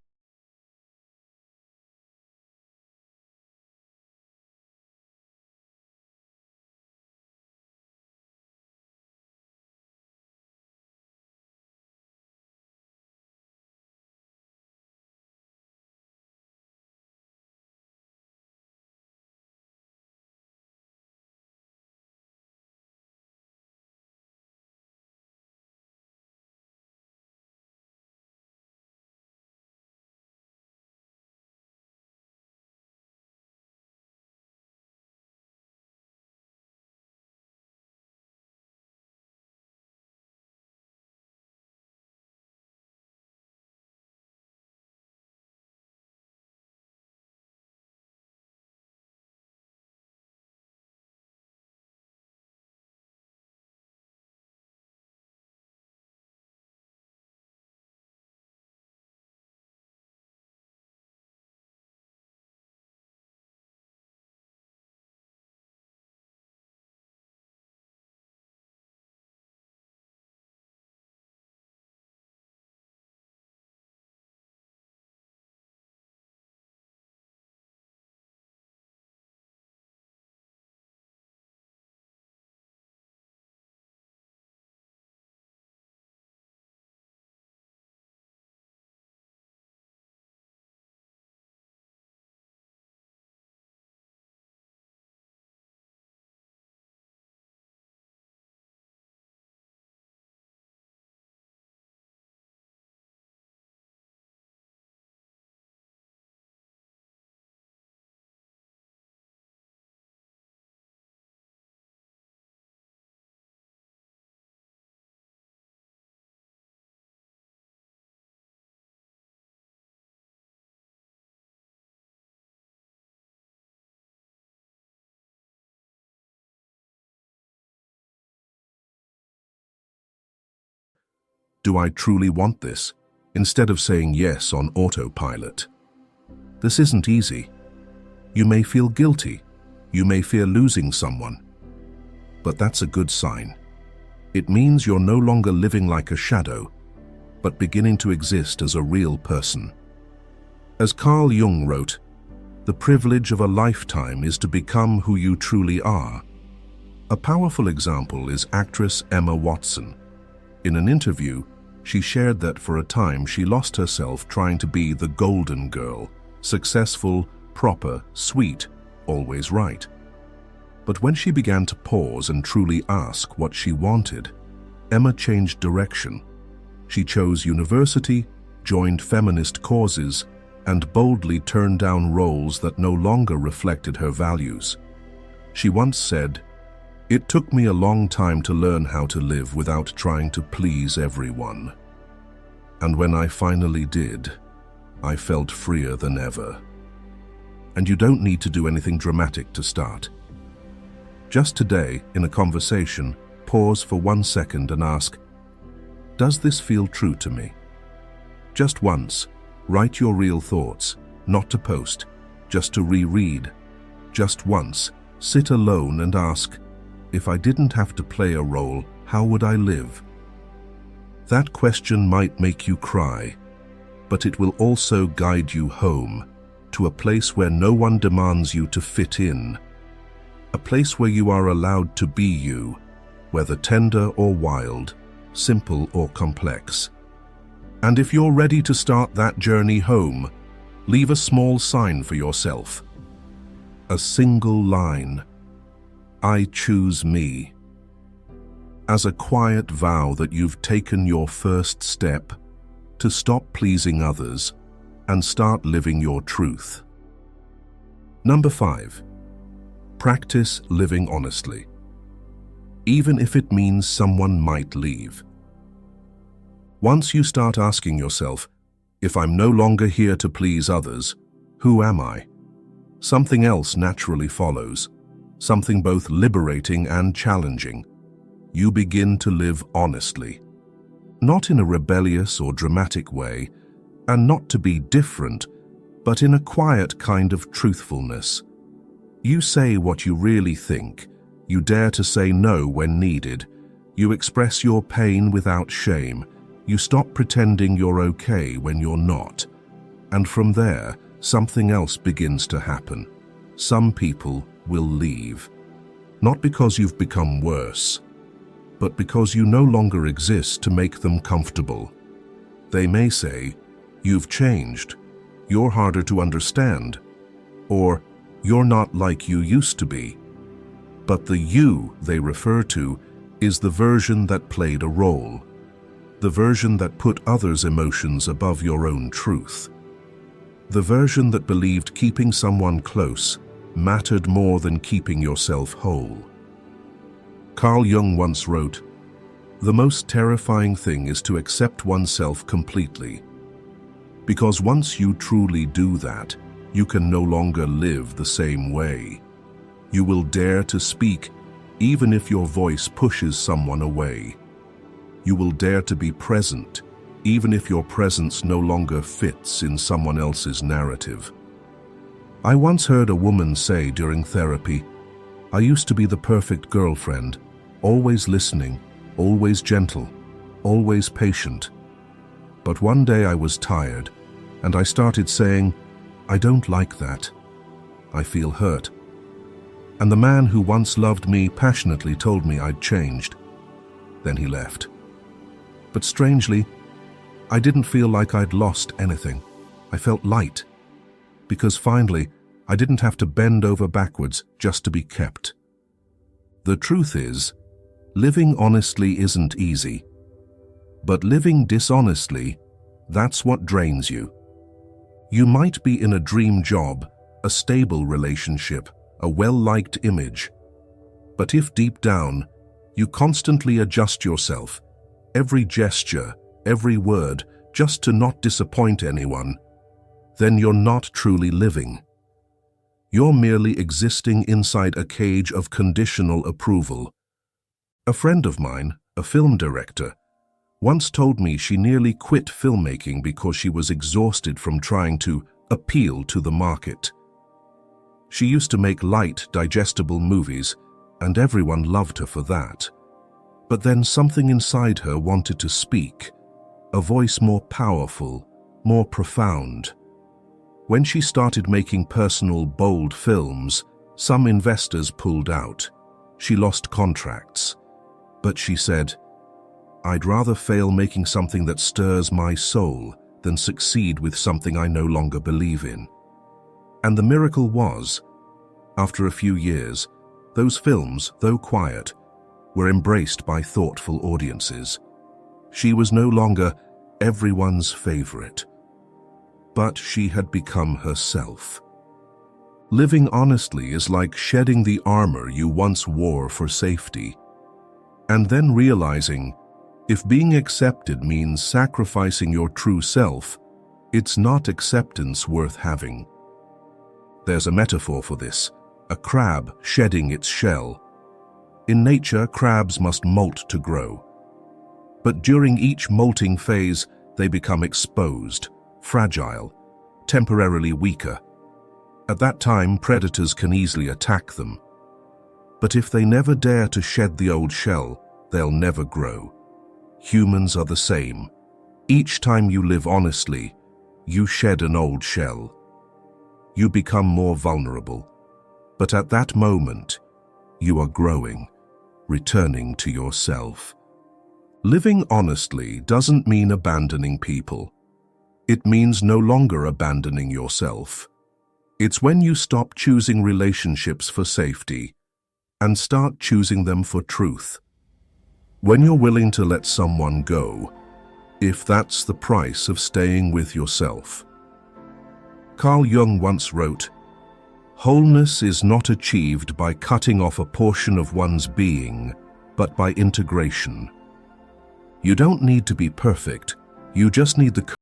Do I truly want this? Instead of saying yes on autopilot. This isn't easy. You may feel guilty. You may fear losing someone. But that's a good sign. It means you're no longer living like a shadow, but beginning to exist as a real person. As Carl Jung wrote, the privilege of a lifetime is to become who you truly are. A powerful example is actress Emma Watson. In an interview, she shared that for a time she lost herself trying to be the golden girl, successful, proper, sweet, always right. But when she began to pause and truly ask what she wanted, Emma changed direction. She chose university, joined feminist causes, and boldly turned down roles that no longer reflected her values. She once said, "It took me a long time to learn how to live without trying to please everyone. And when I finally did, I felt freer than ever." And you don't need to do anything dramatic to start. Just today, in a conversation, pause for 1 second and ask, "Does this feel true to me?" Just once, write your real thoughts, not to post, just to reread. Just once, sit alone and ask, "If I didn't have to play a role, how would I live?" That question might make you cry, but it will also guide you home, to a place where no one demands you to fit in. A place where you are allowed to be you, whether tender or wild, simple or complex. And if you're ready to start that journey home, leave a small sign for yourself. A single line, "I choose me," as a quiet vow that you've taken your first step to stop pleasing others and start living your truth. Number 5, practice living honestly, even if it means someone might leave. Once you start asking yourself, "If I'm no longer here to please others, who am I?" something else naturally follows, something both liberating and challenging. You begin to live honestly, not in a rebellious or dramatic way, and not to be different, but in a quiet kind of truthfulness. You say what you really think, you dare to say no when needed, you express your pain without shame, you stop pretending you're okay when you're not. And from there, something else begins to happen. Some people will leave, not because you've become worse, but because you no longer exist to make them comfortable. They may say, "You've changed, you're harder to understand," or "You're not like you used to be." But the you they refer to is the version that played a role, the version that put others' emotions above your own truth, the version that believed keeping someone close mattered more than keeping yourself whole. Carl Jung once wrote, "The most terrifying thing is to accept oneself completely, because once you truly do that, you can no longer live the same way. You will dare to speak even if your voice pushes someone away. You will dare to be present even if your presence no longer fits in someone else's narrative." I once heard a woman say during therapy, "I used to be the perfect girlfriend, always listening, always gentle, always patient. But one day I was tired, and I started saying, 'I don't like that. I feel hurt.' And the man who once loved me passionately told me I'd changed. Then he left. But strangely, I didn't feel like I'd lost anything. I felt light, because finally, I didn't have to bend over backwards just to be kept." The truth is, living honestly isn't easy. But living dishonestly, that's what drains you. You might be in a dream job, a stable relationship, a well-liked image. But if deep down, you constantly adjust yourself, every gesture, every word, just to not disappoint anyone, then you're not truly living. You're merely existing inside a cage of conditional approval. A friend of mine, a film director, once told me she nearly quit filmmaking because she was exhausted from trying to appeal to the market. She used to make light, digestible movies, and everyone loved her for that. But then something inside her wanted to speak, a voice more powerful, more profound. When she started making personal, bold films, some investors pulled out. She lost contracts. But she said, "I'd rather fail making something that stirs my soul than succeed with something I no longer believe in." And the miracle was, after a few years, those films, though quiet, were embraced by thoughtful audiences. She was no longer everyone's favorite. But she had become herself. Living honestly is like shedding the armor you once wore for safety, and then realizing if being accepted means sacrificing your true self, it's not acceptance worth having. There's a metaphor for this, a crab shedding its shell. In nature, crabs must molt to grow. But during each molting phase, they become exposed, fragile, temporarily weaker. At that time, predators can easily attack them. But if they never dare to shed the old shell, they'll never grow. Humans are the same. Each time you live honestly, you shed an old shell. You become more vulnerable. But at that moment, you are growing, returning to yourself. Living honestly doesn't mean abandoning people. It means no longer abandoning yourself. It's when you stop choosing relationships for safety and start choosing them for truth. When you're willing to let someone go, if that's the price of staying with yourself. Carl Jung once wrote, "Wholeness is not achieved by cutting off a portion of one's being, but by integration." You don't need to be perfect, you just need the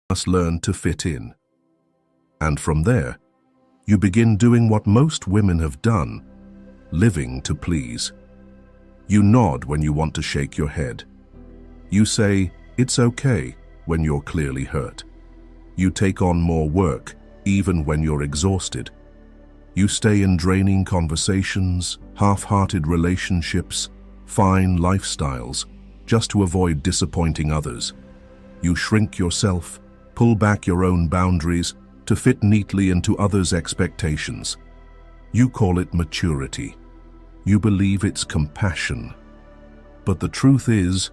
must learn to fit in. And from there, you begin doing what most women have done, living to please. You nod when you want to shake your head. You say, "It's okay," when you're clearly hurt. You take on more work, even when you're exhausted. You stay in draining conversations, half-hearted relationships, fine lifestyles, just to avoid disappointing others. You shrink yourself, pull back your own boundaries to fit neatly into others' expectations. You call it maturity. You believe it's compassion. But the truth is,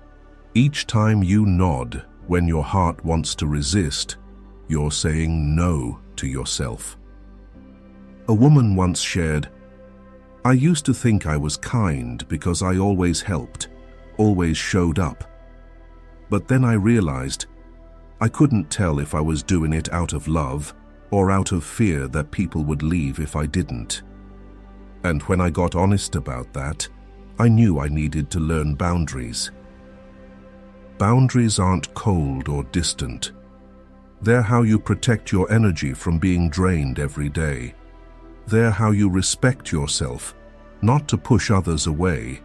each time you nod when your heart wants to resist, you're saying no to yourself. A woman once shared, "I used to think I was kind because I always helped, always showed up. But then I realized I couldn't tell if I was doing it out of love or out of fear that people would leave if I didn't. And when I got honest about that, I knew I needed to learn boundaries." Boundaries aren't cold or distant. They're how you protect your energy from being drained every day. They're how you respect yourself, not to push others away,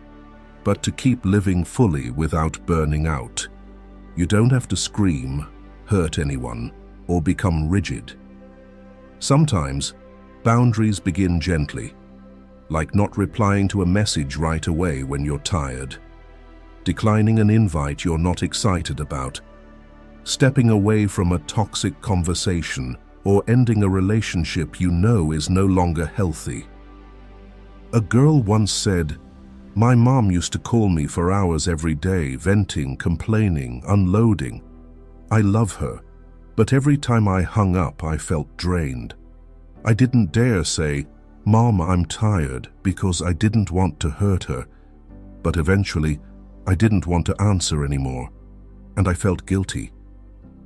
but to keep living fully without burning out. You don't have to scream, hurt anyone, or become rigid. Sometimes, boundaries begin gently, like not replying to a message right away when you're tired. declining an invite you're not excited about, stepping away from a toxic conversation, or ending a relationship you know is no longer healthy. A girl once said, "My mom used to call me for hours every day, venting, complaining, unloading. I love her, but every time I hung up, I felt drained. I didn't dare say, 'Mom, I'm tired,' because I didn't want to hurt her. But eventually, I didn't want to answer anymore, and I felt guilty.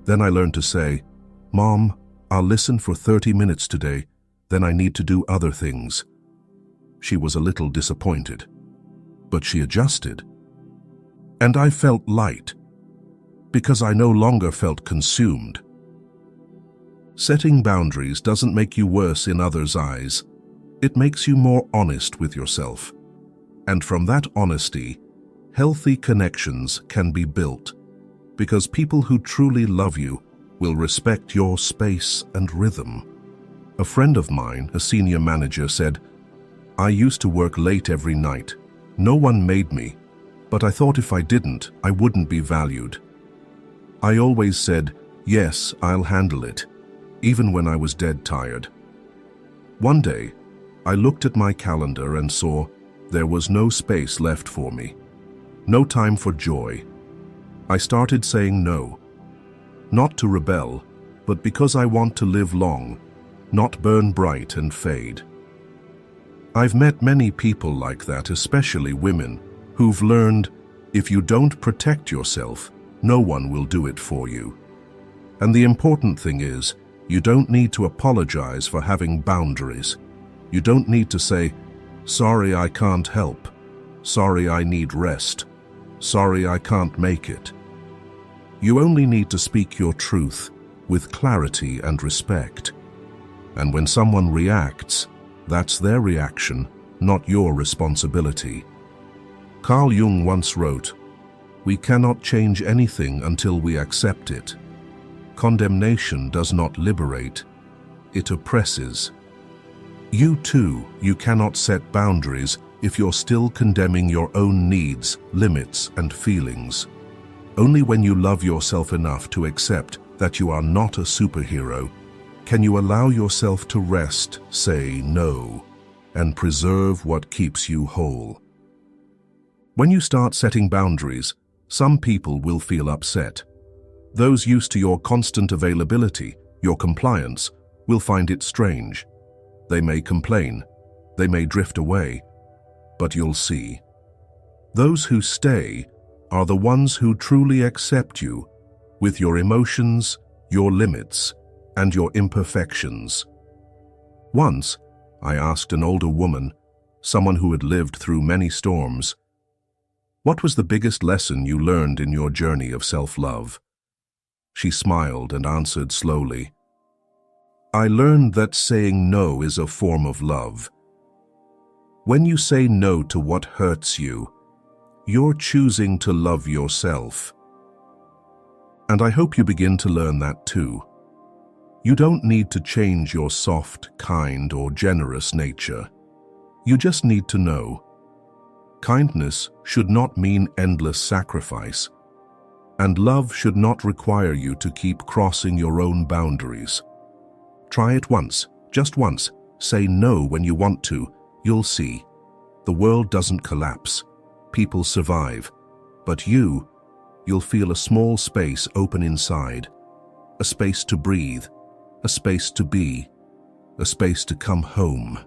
Then I learned to say, 'Mom, I'll listen for 30 minutes today, then I need to do other things.' She was a little disappointed, but she adjusted. And I felt light, because I no longer felt consumed. Setting boundaries doesn't make you worse in others' eyes. It makes you more honest with yourself. And from that honesty, healthy connections can be built, because people who truly love you will respect your space and rhythm. A friend of mine, a senior manager, said, "I used to work late every night. No one made me, but I thought if I didn't, I wouldn't be valued. I always said, 'Yes, I'll handle it,' even when I was dead tired. One day, I looked at my calendar and saw there was no space left for me, no time for joy. I started saying no, not to rebel, but because I want to live long, not burn bright and fade." I've met many people like that, especially women, who've learned if you don't protect yourself, no one will do it for you. And the important thing is, you don't need to apologize for having boundaries. You don't need to say, "Sorry, I can't help. Sorry, I need rest. Sorry, I can't make it." You only need to speak your truth with clarity and respect. And when someone reacts, that's their reaction, not your responsibility. Carl Jung once wrote, "We cannot change anything until we accept it. Condemnation does not liberate, it oppresses." You too, you cannot set boundaries if you're still condemning your own needs, limits, and feelings. Only when you love yourself enough to accept that you are not a superhero can you allow yourself to rest, say no, and preserve what keeps you whole. When you start setting boundaries, some people will feel upset. Those used to your constant availability, your compliance, will find it strange. They may complain, they may drift away, but you'll see. Those who stay are the ones who truly accept you, with your emotions, your limits, and your imperfections. Once, I asked an older woman, someone who had lived through many storms, "What was the biggest lesson you learned in your journey of self-love?" She smiled and answered slowly, "I learned that saying no is a form of love. When you say no to what hurts you, you're choosing to love yourself." And I hope you begin to learn that too. You don't need to change your soft, kind, or generous nature. You just need to know. Kindness should not mean endless sacrifice, and love should not require you to keep crossing your own boundaries. Try it once, just once. Say no when you want to. You'll see. The world doesn't collapse. People survive. But you'll feel a small space open inside. A space to breathe. A space to be. A space to come home.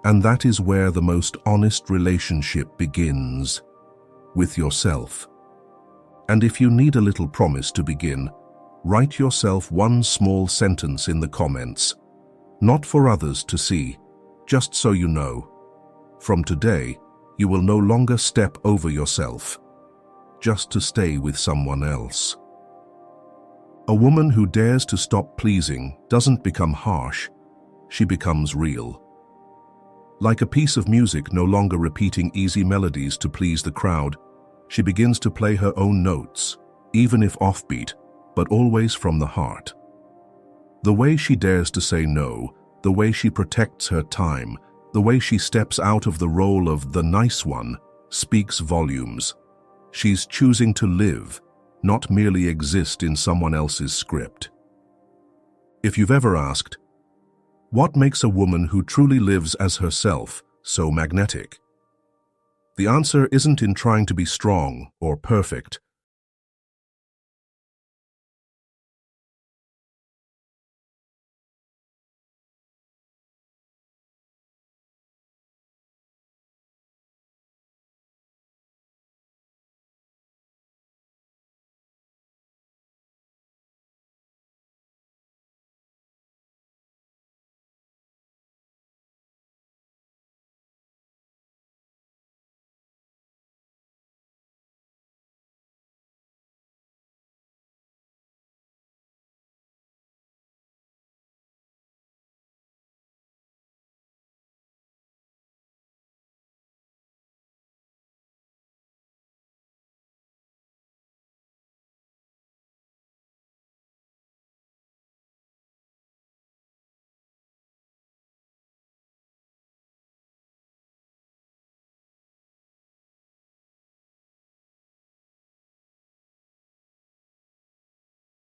And that is where the most honest relationship begins. With yourself. And if you need a little promise to begin, write yourself one small sentence in the comments. Not for others to see, just so you know. From today, you will no longer step over yourself, just to stay with someone else. A woman who dares to stop pleasing doesn't become harsh, she becomes real. Like a piece of music no longer repeating easy melodies to please the crowd, she begins to play her own notes, even if offbeat, but always from the heart. The way she dares to say no, the way she protects her time, the way she steps out of the role of the nice one, speaks volumes. She's choosing to live, not merely exist in someone else's script. If you've ever asked, what makes a woman who truly lives as herself so magnetic? The answer isn't in trying to be strong or perfect,